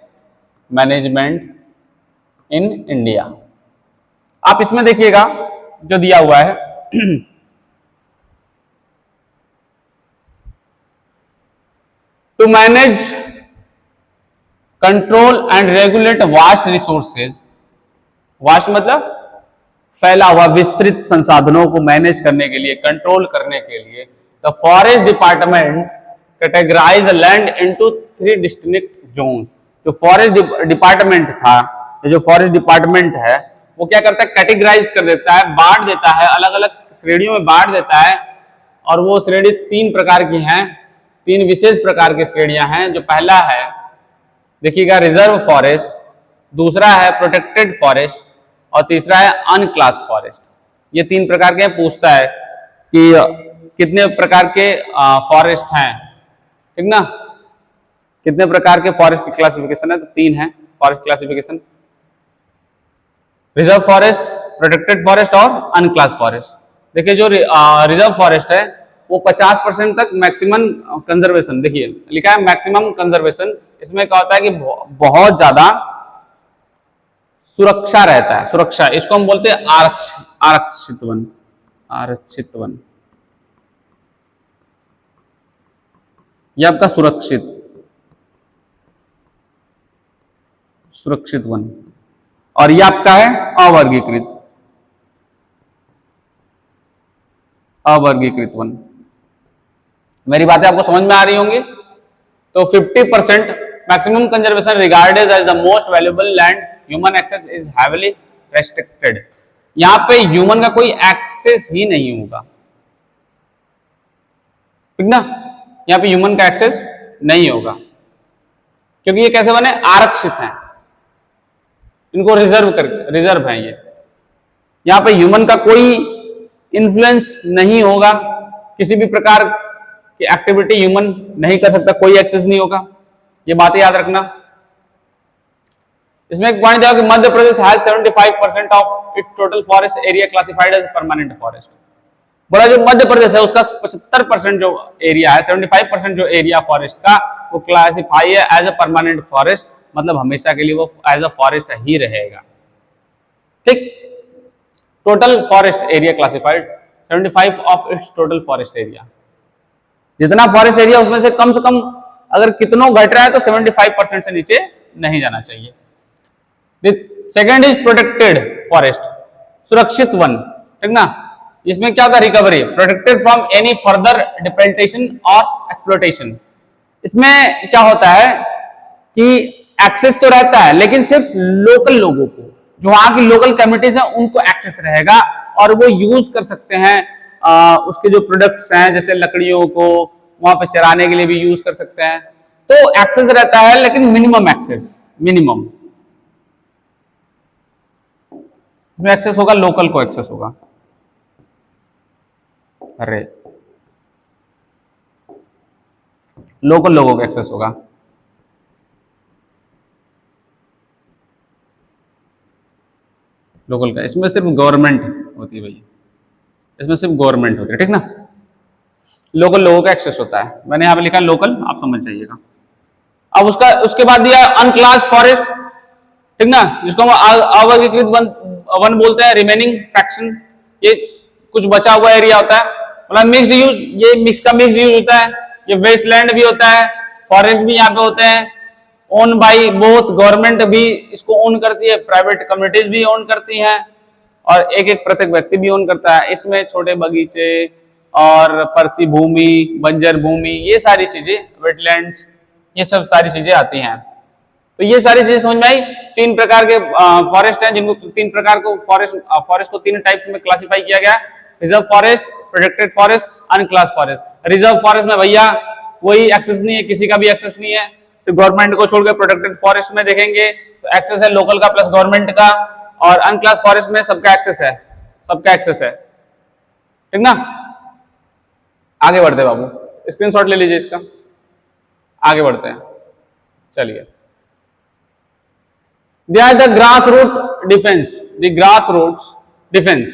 मैनेजमेंट इन इंडिया। आप इसमें देखिएगा जो दिया हुआ है to manage, control and regulate vast resources, vast मतलब फैला हुआ विस्तृत संसाधनों को मैनेज करने के लिए, कंट्रोल करने के लिए the forest department categorise land into 3 distinct zone. जो फॉरेस्ट डिपार्टमेंट था, जो फॉरेस्ट डिपार्टमेंट है, वो क्या करता है, कैटेगराइज कर देता है, बांट देता है, अलग अलग श्रेणियों में बांट देता है। और वो श्रेणी 3 प्रकार की हैं, 3 विशेष प्रकार की श्रेणियां हैं। जो पहला है देखिएगा रिजर्व फॉरेस्ट, दूसरा है प्रोटेक्टेड फॉरेस्ट और तीसरा है अनक्लास फॉरेस्ट। ये 3 प्रकार के पूछता है कि कितने प्रकार के फॉरेस्ट हैं, ठीक ना, कितने प्रकार के फॉरेस्ट की क्लासिफिकेशन है, तो 3 है forest classification, reserve forest, protected forest और अनक्लास फॉरेस्ट। देखिए जो रिजर्व फॉरेस्ट है वो 50% तक मैक्सिमम कंजर्वेशन, देखिए लिखा है मैक्सिमम कंजर्वेशन। इसमें क्या होता है कि बहुत ज्यादा सुरक्षा रहता है, सुरक्षा, इसको हम बोलते हैं आरक्षित वन, आरक्षित वन, ये आपका सुरक्षित वन। और ये आपका है अवर्गीकृत वन। मेरी बातें आपको समझ में आ रही होंगी। तो 50% maximum conservation regarded as the most valuable land, human access is heavily restricted. यहां पे ह्यूमन का कोई एक्सेस ही नहीं होगा, ठीक ना, यहां पे ह्यूमन का एक्सेस नहीं होगा क्योंकि ये कैसे बने, आरक्षित हैं, इनको रिजर्व है ये। यहां पे ह्यूमन का कोई इन्फ्लुएंस नहीं होगा, किसी भी प्रकार की एक्टिविटी ह्यूमन नहीं कर सकता, कोई एक्सेस नहीं होगा, ये बातें याद रखना। इसमें एक पॉइंट दिया कि Madhya Pradesh has 75% of its total forest area classified as permanent forest. बोला जो मध्य प्रदेश है उसका 75% जो एरिया है, 75% जो एरिया फॉरेस्ट का वो क्लासिफाई है एज अ परमानेंट फॉरेस्ट, मतलब हमेशा के लिए वो एज अ फॉरेस्ट ही रहेगा, ठीक। Total forest area classified 75 of its total forest area, जितना फॉरेस्ट एरिया उसमें से कम अगर कितनों घट रहा है तो 75% से नीचे नहीं जाना चाहिए। सेकेंड इज प्रोटेक्टेड फॉरेस्ट, सुरक्षित वन, ठीक ना। इसमें क्या होता है, recovery, protected from any further depredation और एक्सप्लॉयटेशन। इसमें क्या होता है कि एक्सेस तो रहता है लेकिन सिर्फ लोकल लोगों को, जो वहां की लोकल कम्युनिटीज हैं उनको एक्सेस रहेगा और वो यूज कर सकते हैं उसके जो प्रोडक्ट्स हैं, जैसे लकड़ियों को वहां पे चराने के लिए भी यूज कर सकते हैं। तो एक्सेस रहता है लेकिन मिनिमम एक्सेस, मिनिमम इसमें एक्सेस होगा, लोकल को एक्सेस होगा। अरे लोकल लोगों को एक्सेस होगा, लोकल का। इसमें सिर्फ गवर्नमेंट होती है भैया, इसमें सिर्फ गवर्नमेंट होती है, ठीक ना। लोकल लोगों का एक्सेस होता है, मैंने यहां पे लिखा लोकल, आप समझ जाइएगा। अब उसके बाद दिया अनक्लास फॉरेस्ट, ठीक ना, जिसको हम अवर्गीकृत वन बोलते हैं, रिमेनिंग फ्रैक्शन, ये कुछ बचा हुआ एरिया होता है, मतलब मिक्स्ड यूज, ये मिक्स का मिक्स यूज होता है, ये वेस्टलैंड भी होता है, फॉरेस्ट भी यहाँ पे होते हैं, ओन बाई बोथ, गवर्नमेंट भी इसको ओन करती है, प्राइवेट कम्युनिटीज भी ओन करती हैं और एक एक प्रत्येक व्यक्ति भी ओन करता है। इसमें छोटे बगीचे और परती भूमि, बंजर भूमि, ये सारी चीजें, वेटलैंड्स, ये सब सारी चीजें आती हैं। तो ये सारी चीजें समझ में आई। 3 प्रकार के फॉरेस्ट हैं, जिनको 3 प्रकार को फॉरेस्ट को 3 टाइप्स में क्लासिफाई किया गया, reserve forest, protected forest, unclass forest. Reserve forest में भैया कोई एक्सेस नहीं है, किसी का भी एक्सेस नहीं है, तो गवर्नमेंट को छोड़कर प्रोटेक्टेड फॉरेस्ट में देखेंगे तो एक्सेस है लोकल का प्लस गवर्नमेंट का, और अनक्लास फॉरेस्ट में सबका एक्सेस है, सबका एक्सेस है, ठीक ना। आगे बढ़ते बाबू, स्क्रीनशॉट ले लीजिए इसका, आगे बढ़ते हैं, चलिए। They are the grassroots defense. The grassroots defense.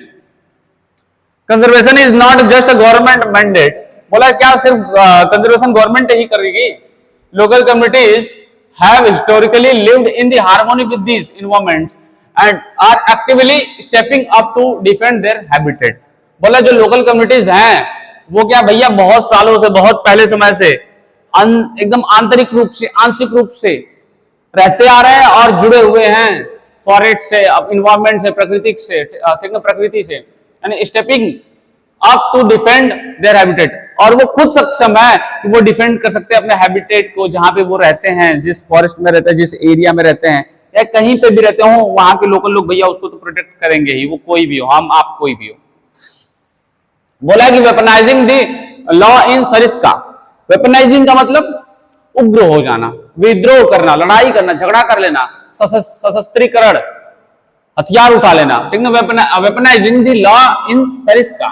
Conservation is not just a government mandate. बोला क्या सिर्फ कंजर्वेशन गवर्नमेंट ही करेगी? Local communities have historically lived in the harmony with these environments and are actively stepping up to defend their habitat. बोला जो local communities हैं वो क्या भैया बहुत सालों से, बहुत पहले समय से एकदम आंतरिक रूप से, आंशिक रूप से रहते आ रहे हैं और जुड़े हुए हैं फॉरेस्ट से, इन्वायरमेंट से, प्रकृति से, ठीक है, प्रकृति से, यानी stepping up to defend their habitat, और वो खुद सक्षम है कि वो डिफेंड कर सकते हैं अपने हैबिटेट को, जहां पे वो रहते हैं, जिस फॉरेस्ट में रहते हैं, जिस एरिया में रहते हैं, या कहीं पे भी रहते हो, वहां के लोकल लोग भैया उसको तो प्रोटेक्ट करेंगे ही, वो कोई भी हो, हम आप कोई भी हो। बोला कि weaponising the law in Sariska, weaponising का मतलब उग्र हो जाना, विद्रोह करना, लड़ाई करना, झगड़ा कर लेना, सशस्त्रीकरण, हथियार उठा लेना, ठीक ना, weaponising the law in Sariska.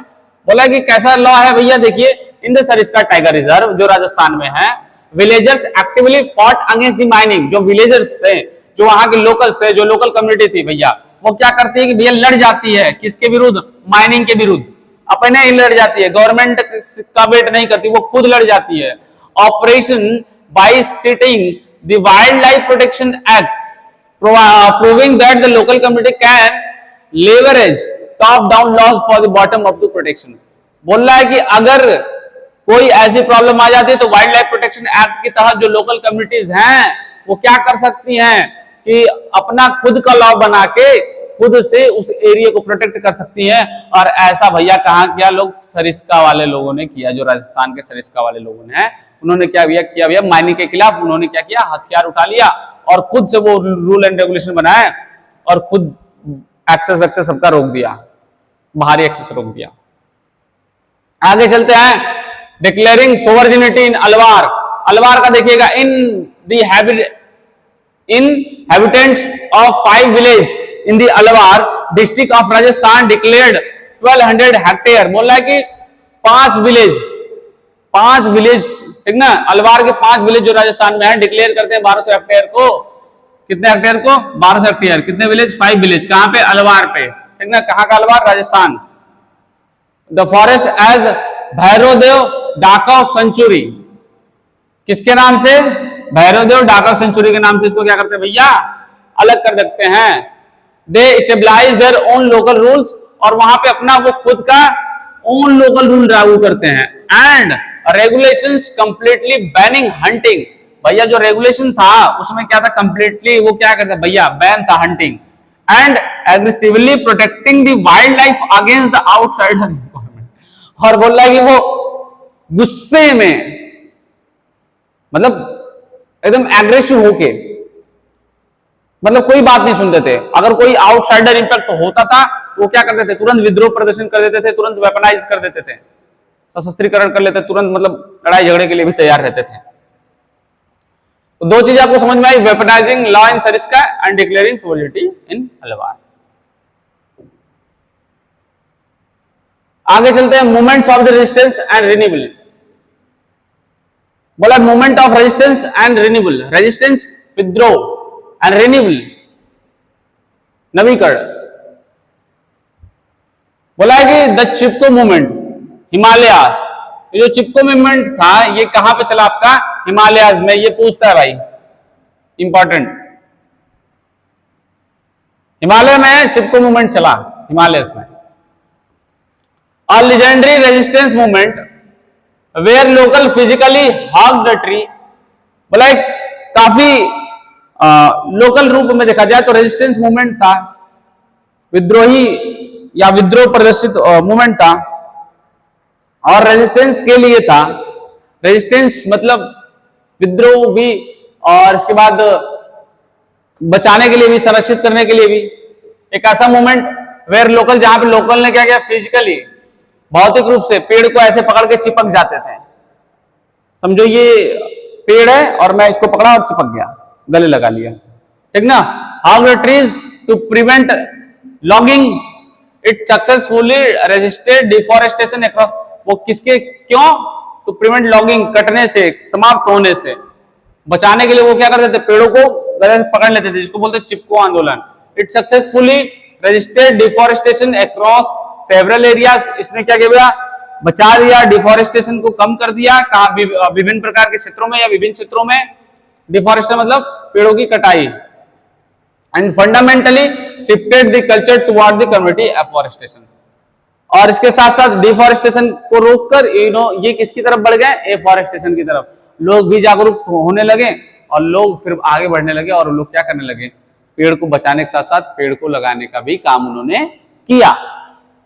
बोला कि कैसा लॉ है भैया, देखिए, in the Sariska tiger reserve जो राजस्थान में है, villagers actively fought against the mining, जो विलेजर्स थे, जो वहां के लोकल्स थे, जो लोकल कम्युनिटी थी भैया, वो क्या करती है कि भैया लड़ जाती है, किसके विरुद्ध, माइनिंग के विरुद्ध, अपने ही लड़ जाती है, गवर्नमेंट का वेट नहीं करती, वो खुद लड़ जाती है। Operation by citing the wild life protection act proving that the local community can leverage top down laws for the bottom up to protection. बोल रहा है कि अगर कोई ऐसी प्रॉब्लम आ जाती है तो वाइल्ड लाइफ प्रोटेक्शन एक्ट के तहत जो लोकल कम्युनिटीज हैं वो क्या कर सकती हैं कि अपना खुद का लॉ बना के खुद से उस एरिया को प्रोटेक्ट कर सकती हैं। और ऐसा भैया कहाँ किया, लोग सरिस्का वाले लोगों ने किया, जो राजस्थान के सरिस्का वाले लोगों ने, उन्होंने क्या किया भैया, माइनिंग के खिलाफ उन्होंने क्या किया, हथियार उठा लिया और खुद से वो रूल एंड रेगुलेशन बनाए और खुद एक्सेस वैक्सेस सबका रोक दिया, बाहरी एक्सेस रोक दिया। आगे चलते हैं, declaring sovereignty in Alwar. Alwar का देखिएगा, inhabitants of 5 village in the Alwar district of Rajasthan declared 1200 hectare. बोल रहा है कि 5 विलेज, ठीक ना, अलवार के 5 विलेज जो राजस्थान में है डिक्लेयर करते हैं 1200 हेक्टेयर को, कितने हेक्टेयर को, 1200 हेक्टेयर, कितने विलेज, 5 विलेज, कहां पे, अलवार पे, ठीक ना, कहां का Alwar, Rajasthan. The forest as Bhairavdev Dakav sanctuary, किसके नाम से, भैरवदेव डाकव सेंचुरी के नाम से इसको क्या करते हैं भैया, अलग कर देते हैं। They stabilise their own local rules, और वहां पे अपना वो खुद का ओन लोकल रूल लागू करते हैं। And regulations completely banning hunting, भैया जो रेगुलेशन था उसमें क्या था, कंप्लीटली वो क्या करते भैया, बैन था hunting. And aggressively protecting the wild life against the outsider environment, और बोल रहा है कि वो गुस्से में, मतलब एकदम एग्रेसिव होके, मतलब कोई बात नहीं सुनते थे, अगर कोई आउटसाइडर इंपैक्ट होता था वो क्या करते थे, तुरंत विद्रोह प्रदर्शन कर देते थे, तुरंत वेपनाइज कर देते थे, सशस्त्रीकरण कर लेते, तुरंत मतलब लड़ाई झगड़े के लिए भी तैयार रहते थे। तो 2 चीजें आपको समझ में आई, weaponising law in Sariska and declaring sovereignty in Alwar. आगे चलते हैं, movements of the resistance and renewable. बोला movement of resistance and renewable, resistance विद्रोह एंड रिन्यूएबल नवीकरण। बोला है कि द चिपको मूवमेंट हिमालयाज, ये जो चिपको मूवमेंट था ये कहां पे चला आपका, हिमालयाज में, ये पूछता है भाई, इंपॉर्टेंट, हिमालय में चिपको मूवमेंट चला, हिमालय में। A legendary resistance movement where local physically hugged the tree, बोला एक काफी लोकल रूप में देखा जाए तो रेजिस्टेंस मूवमेंट था, विद्रोही या विद्रोह प्रदर्शित मूवमेंट था, और रेजिस्टेंस के लिए था, रेजिस्टेंस मतलब विद्रोह भी, और इसके बाद बचाने के लिए भी, संरक्षित करने के लिए भी। एक ऐसा मूवमेंट वेयर लोकल, जहां पे लोकल ने क्या किया, फिजिकली, भौतिक रूप से पेड़ को ऐसे पकड़ के चिपक जाते थे, समझो ये पेड़ है और मैं इसको पकड़ा और चिपक गया, गले लगा लिया, ठीक ना। How the trees to prevent logging, it successfully resisted deforestation across, वो किसके, क्यों, टू प्रिवेंट लॉगिंग, कटने से, समाप्त होने से बचाने के लिए वो क्या करते थे, पेड़ों को गले से पकड़ लेते थे, जिसको बोलते चिपको आंदोलन। It successfully resisted deforestation across several areas, इसने क्या किया, बचा दिया, डिफॉरेस्टेशन को कम कर दिया, कहा, विभिन्न प्रकार के क्षेत्रों में या विभिन्न क्षेत्रों में, डिफॉरेस्टेशन मतलब पेड़ों की कटाई। And fundamentally shifted the culture toward the community afforestation, और इसके साथ साथ डिफॉरेस्टेशन को रोककर ये किसकी तरफ बढ़ गए, एफॉरेस्टेशन की तरफ। लोग भी जागरूक होने लगे और लोग फिर आगे बढ़ने लगे और लोग क्या करने लगे, पेड़ को बचाने के साथ साथ पेड़ को लगाने का भी काम उन्होंने किया।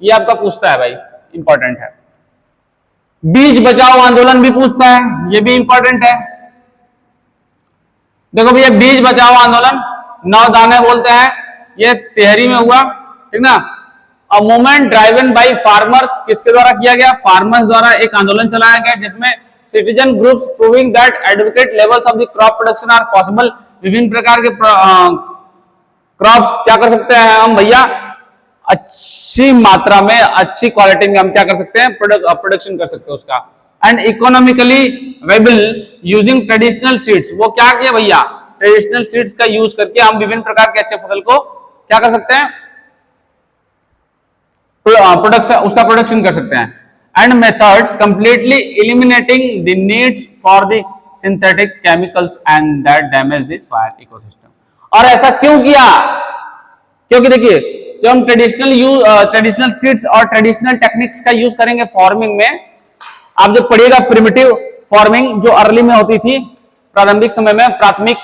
ये आपका पूछता है भाई, इंपॉर्टेंट है। बीज बचाओ आंदोलन भी पूछता है, ये भी इंपॉर्टेंट है। देखो भैया, बीज बचाओ आंदोलन नवदाने बोलते हैं, ये तिहरी में हुआ, ठीक ना। A movement driven by farmers, किसके द्वारा किया गया, फार्मर्स द्वारा एक आंदोलन चलाया गया जिसमें citizen groups proving that adequate levels of the crop production are possible. विभिन्न प्रकार के क्रॉप्स क्या कर सकते हैं हम भैया, अच्छी मात्रा में, अच्छी क्वालिटी में हम क्या कर सकते हैं, प्रोडक्शन कर सकते हैं उसका। And economically viable using traditional seeds, वो क्या किया भैया, ट्रेडिशनल सीड्स का यूज करके हम विभिन्न प्रकार के अच्छे फसल को क्या कर सकते हैं, प्रोडक्शन, उसका प्रोडक्शन कर सकते हैं। And methods completely eliminating the needs for the synthetic chemicals and that damage the soil ecosystem. और ऐसा क्यों किया, क्योंकि देखिए जब हम ट्रेडिशनल सीड्स और ट्रेडिशनल टेक्निक्स का यूज करेंगे फार्मिंग में, आप जब पढ़िएगा प्रिमिटिव फार्मिंग जो अर्ली में होती थी, प्रारंभिक समय में प्राथमिक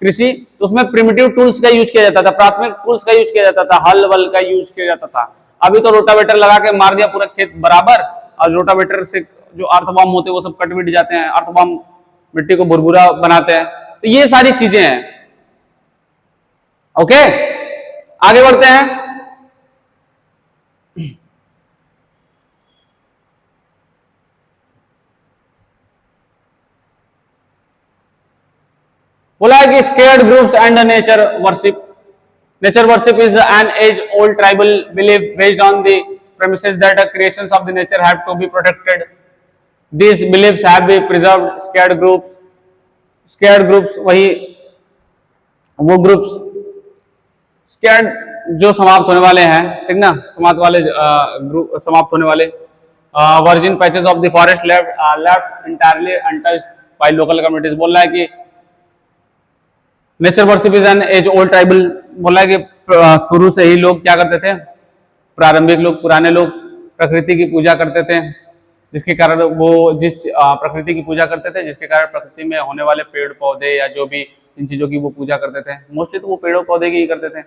कृषि, तो उसमें प्रिमिटिव टूल्स का यूज किया जाता था, प्राथमिक टूल्स का यूज किया जाता था, हल वल का यूज किया जाता था। अभी तो रोटावेटर लगा के मार दिया पूरा खेत बराबर, और रोटावेटर से जो अर्थबॉम्ब होते हैं वो सब कट मिट जाते हैं, अर्थबॉम्ब मिट्टी को भुरभुरा बनाते हैं। तो ये सारी चीजें हैं। ओके, आगे बढ़ते हैं। बोला है कि scared groups and nature worship. Nature worship is an age-old tribal belief based on the premises that the creations of the nature have to be protected. These beliefs have been preserved. Scared groups वही वो groups scared जो समाप्त होने वाले हैं, ठीक ना, समाप्त होने वाले virgin patches of the forest left entirely untouched by local communities. बोल रहा है कि nature worship is an age old tribal, बोला है कि शुरू से ही लोग क्या करते थे, प्रारंभिक लोग, पुराने लोग प्रकृति की पूजा करते थे, जिसके कारण वो जिस प्रकृति की पूजा करते थे, जिसके कारण प्रकृति में होने वाले पेड़ पौधे या जो भी इन चीजों की वो पूजा करते थे। मोस्टली तो वो पेड़ों पौधे की ही करते थे,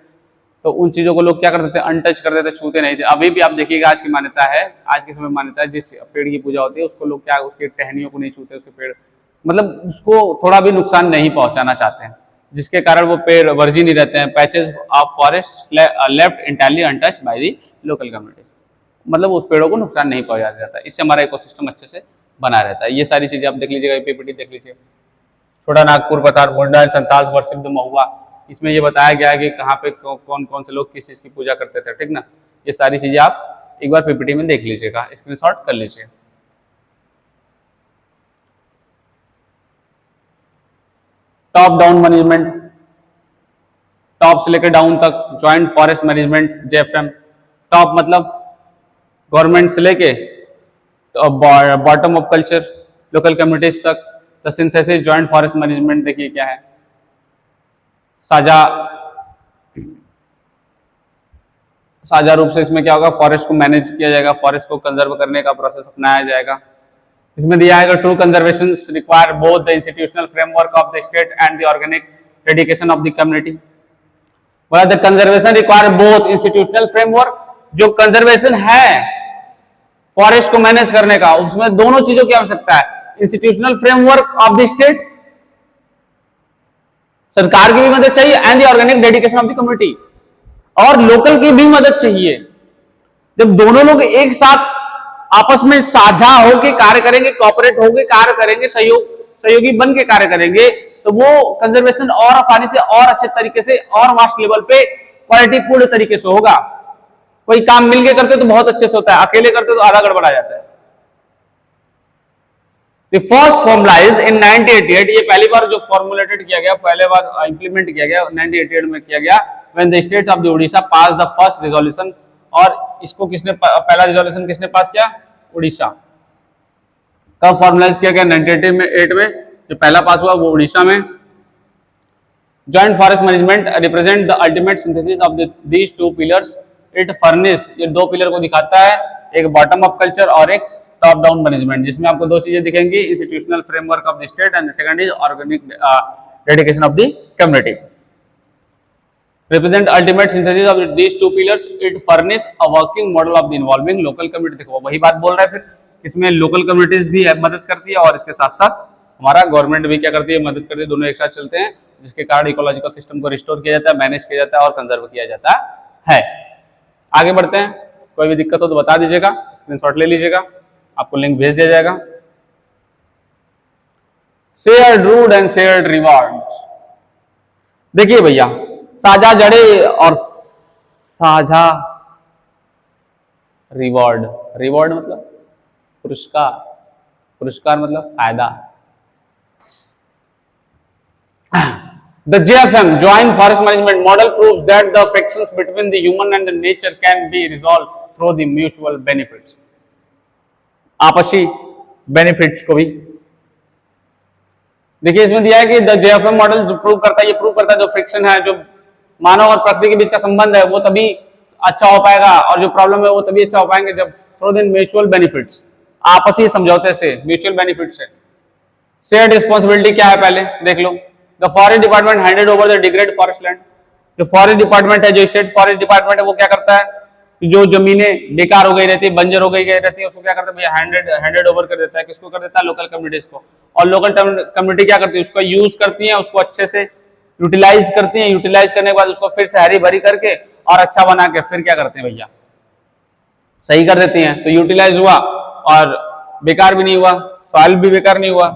तो उन चीजों को लोग क्या करते थे, अनटच करते थे, छूते नहीं थे। अभी भी आप देखिएगा, आज की मान्यता है, आज के समय मान्यता है, जिस पेड़ की पूजा होती है उसको लोग क्या, उसके टहनियों को नहीं छूते, उसके पेड़ मतलब उसको थोड़ा भी नुकसान नहीं पहुंचाना चाहते हैं, जिसके कारण वो पेड़ वर्जिन ही रहते हैं। Patches of forest left entirely untouched by the local communities, मतलब उस पेड़ों को नुकसान नहीं पहुंचाया जाता, इससे हमारा इकोसिस्टम अच्छे से बना रहता है। ये सारी चीजें आप देख लीजिएगा, पीपीटी देख लीजिए, छोटा नागपुर, पठार, मुंडा, संताल, वर्शिप द महुआ, इसमें ये बताया गया है कि कहाँ पे कौन कौन से लोग किस चीज की पूजा करते थे, ठीक ना। ये सारी चीजें आप एक बार पीपीटी में देख लीजिएगा, स्क्रीनशॉट कर लीजिए। टॉप डाउन मैनेजमेंट, टॉप से लेकर डाउन तक, joint forest management JFM. Top मतलब गवर्नमेंट से लेके bottom of culture local communities तक। The synthesis joint forest management देखिए क्या है, साझा रूप से इसमें क्या होगा, फॉरेस्ट को मैनेज किया जाएगा, फॉरेस्ट को कंजर्व करने का प्रोसेस अपनाया जाएगा। इसमें दिया है true conservation require both the institutional framework of the state and the organic dedication of the community. बोला the conservation require both institutional framework, जो कंजर्वेशन है फॉरेस्ट को मैनेज करने का, उसमें दोनों चीजों की आवश्यकता है, institutional framework of the state, सरकार की भी मदद चाहिए, and the organic dedication of the community, और लोकल की भी मदद चाहिए। जब दोनों लोग एक साथ आपस में साझा होकर कार्य करेंगे, कॉपरेट होकर कार्य करेंगे, सहयोगी बन के कार्य करेंगे, तो वो कंजर्वेशन और आसानी से और अच्छे तरीके से और वास्ट लेवल पे क्वालिटीपूर्ण तरीके से होगा। कोई काम मिलके करते तो बहुत अच्छे से होता है, अकेले करते तो आधा गड़बड़ा जाता है। The first formalized in 1988, ये पहली बार जो फॉर्मुलेटेड किया गया, पहले बार इंप्लीमेंट किया गया 1988 में किया गया, when the state of the Odisha passed the first resolution, और इसको किसने पहला रिजोल्यूशन किसने पास किया, उड़ीसा। कब फॉर्मुलाइज किया गया, 1988 में जो पहला पास हुआ वो उड़ीसा में। Joint forest management represent the ultimate synthesis of these two pillars, it furnish, ये दो पिलर को दिखाता है, एक बॉटम अप कल्चर और एक टॉप डाउन मैनेजमेंट, जिसमें आपको दो चीजें दिखेंगी, institutional framework of the state and second is organic dedication of the community. Represent ultimate synthesis of these two pillars. It furnish a working model of the involving local community। देखो वही बात बोल रहा है, फिर इसमें लोकल कम्युनिटीज भी मदद करती है और इसके साथ साथ हमारा गवर्नमेंट भी क्या करती है, मदद करती है, दोनों एक साथ चलते हैं, जिसके कारण इकोलॉजिकल सिस्टम को रिस्टोर किया जाता है, मैनेज किया जाता है और कंजर्व किया जाता है। आगे बढ़ते हैं, कोई भी दिक्कत हो तो बता दीजिएगा, स्क्रीनशॉट ले लीजिएगा, आपको लिंक भेज दिया जाएगा। Shared root and shared rewards. देखिए भैया, साझा जड़े और साझा रिवॉर्ड। रिवॉर्ड मतलब पुरस्कार, पुरस्कार मतलब फायदा। The JFM Joint Forest Management Model proves that the frictions between the human and the nature can be resolved through the mutual benefits। आपसी बेनिफिट्स को भी देखिए, इसमें दिया है कि द जेएफएम मॉडल जो प्रूव करता है, ये प्रूव करता है जो फ्रिक्शन है, जो मानव और प्रकृति के बीच का संबंध है, वो तभी अच्छा हो पाएगा और जो प्रॉब्लम है वो तभी अच्छा हो पाएंगे जब थ्रू द म्यूचुअल बेनिफिट्स, आपसी समझौते से, म्यूचुअल बेनिफिट से। शेयर्ड रिस्पॉन्सिबिलिटी क्या है पहले देख लो। The forest department handed over the degrade forest land. जो फॉरेस्ट डिपार्टमेंट है, जो स्टेट फॉरेस्ट डिपार्टमेंट है, वो क्या करता है, जो जमीनें बेकार हो गई रहती है, बंजर हो गई रहती है, उसको क्या करता है भैया, हैंडेड ओवर कर देता है। किसको कर देता है? लोकल कम्युनिटीज को। और लोकल कम्युनिटी क्या करती है, उसको यूज करती है, उसको अच्छे से यूटिलाइज करती है। यूटिलाइज करने के बाद उसको फिर से हरी भरी करके और अच्छा बना के फिर क्या करते हैं भैया, सही कर देती हैं। तो यूटिलाइज हुआ और बेकार भी नहीं हुआ, सॉइल भी बेकार नहीं हुआ,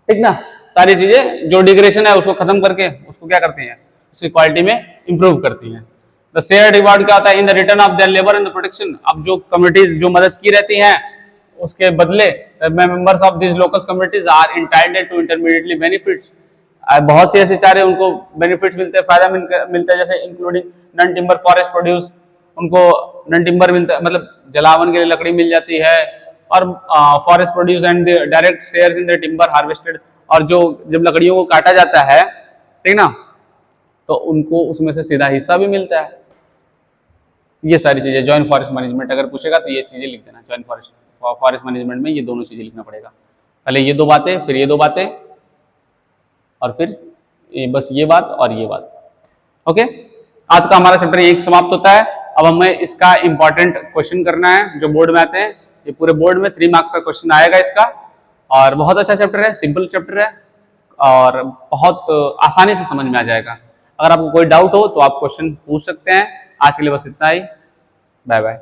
ठीक ना। सारी चीजें जो डिग्रेडेशन है उसको खत्म करके उसको क्या करती हैं, उसकी क्वालिटी में इंप्रूव करती हैं। द शेयर रिवार्ड क्या होता है? In the return of their labour and the protection. अब जो कम्युनिटीज जो मदद की रहती हैं उसके बदले members of this local communities are entitled to intermediately benefits. बहुत से ऐसे चारे उनको बेनिफिट्स मिलते हैं, फायदा मिलता है, जैसे including non timber forest produce, उनको नॉन टिम्बर मिलता है, मतलब जलावन के लिए लकड़ी मिल जाती है, और forest produce and direct shares in the timber harvested. और जो जब लकड़ियों को काटा जाता है, ठीक ना, तो उनको उसमें से सीधा हिस्सा भी मिलता है। ये सारी चीजें जॉइंट फॉरेस्ट मैनेजमेंट अगर पूछेगा तो ये चीजें लिख देना। जॉइंट फॉरेस्ट मैनेजमेंट में ये दोनों चीजें लिखना पड़ेगा, पहले ये दो बातें, फिर ये दो बातें, और फिर ये बस ये बात और ये बात। ओके, आज का हमारा चैप्टर एक समाप्त होता है। अब हमें इसका इंपॉर्टेंट क्वेश्चन करना है जो बोर्ड में आते हैं। ये पूरे बोर्ड में 3 मार्क्स का क्वेश्चन आएगा इसका, और बहुत अच्छा चैप्टर है, सिंपल चैप्टर है और बहुत आसानी से समझ में आ जाएगा। अगर आपको कोई डाउट हो तो आप क्वेश्चन पूछ सकते हैं। आज के लिए बस इतना ही, बाय बाय।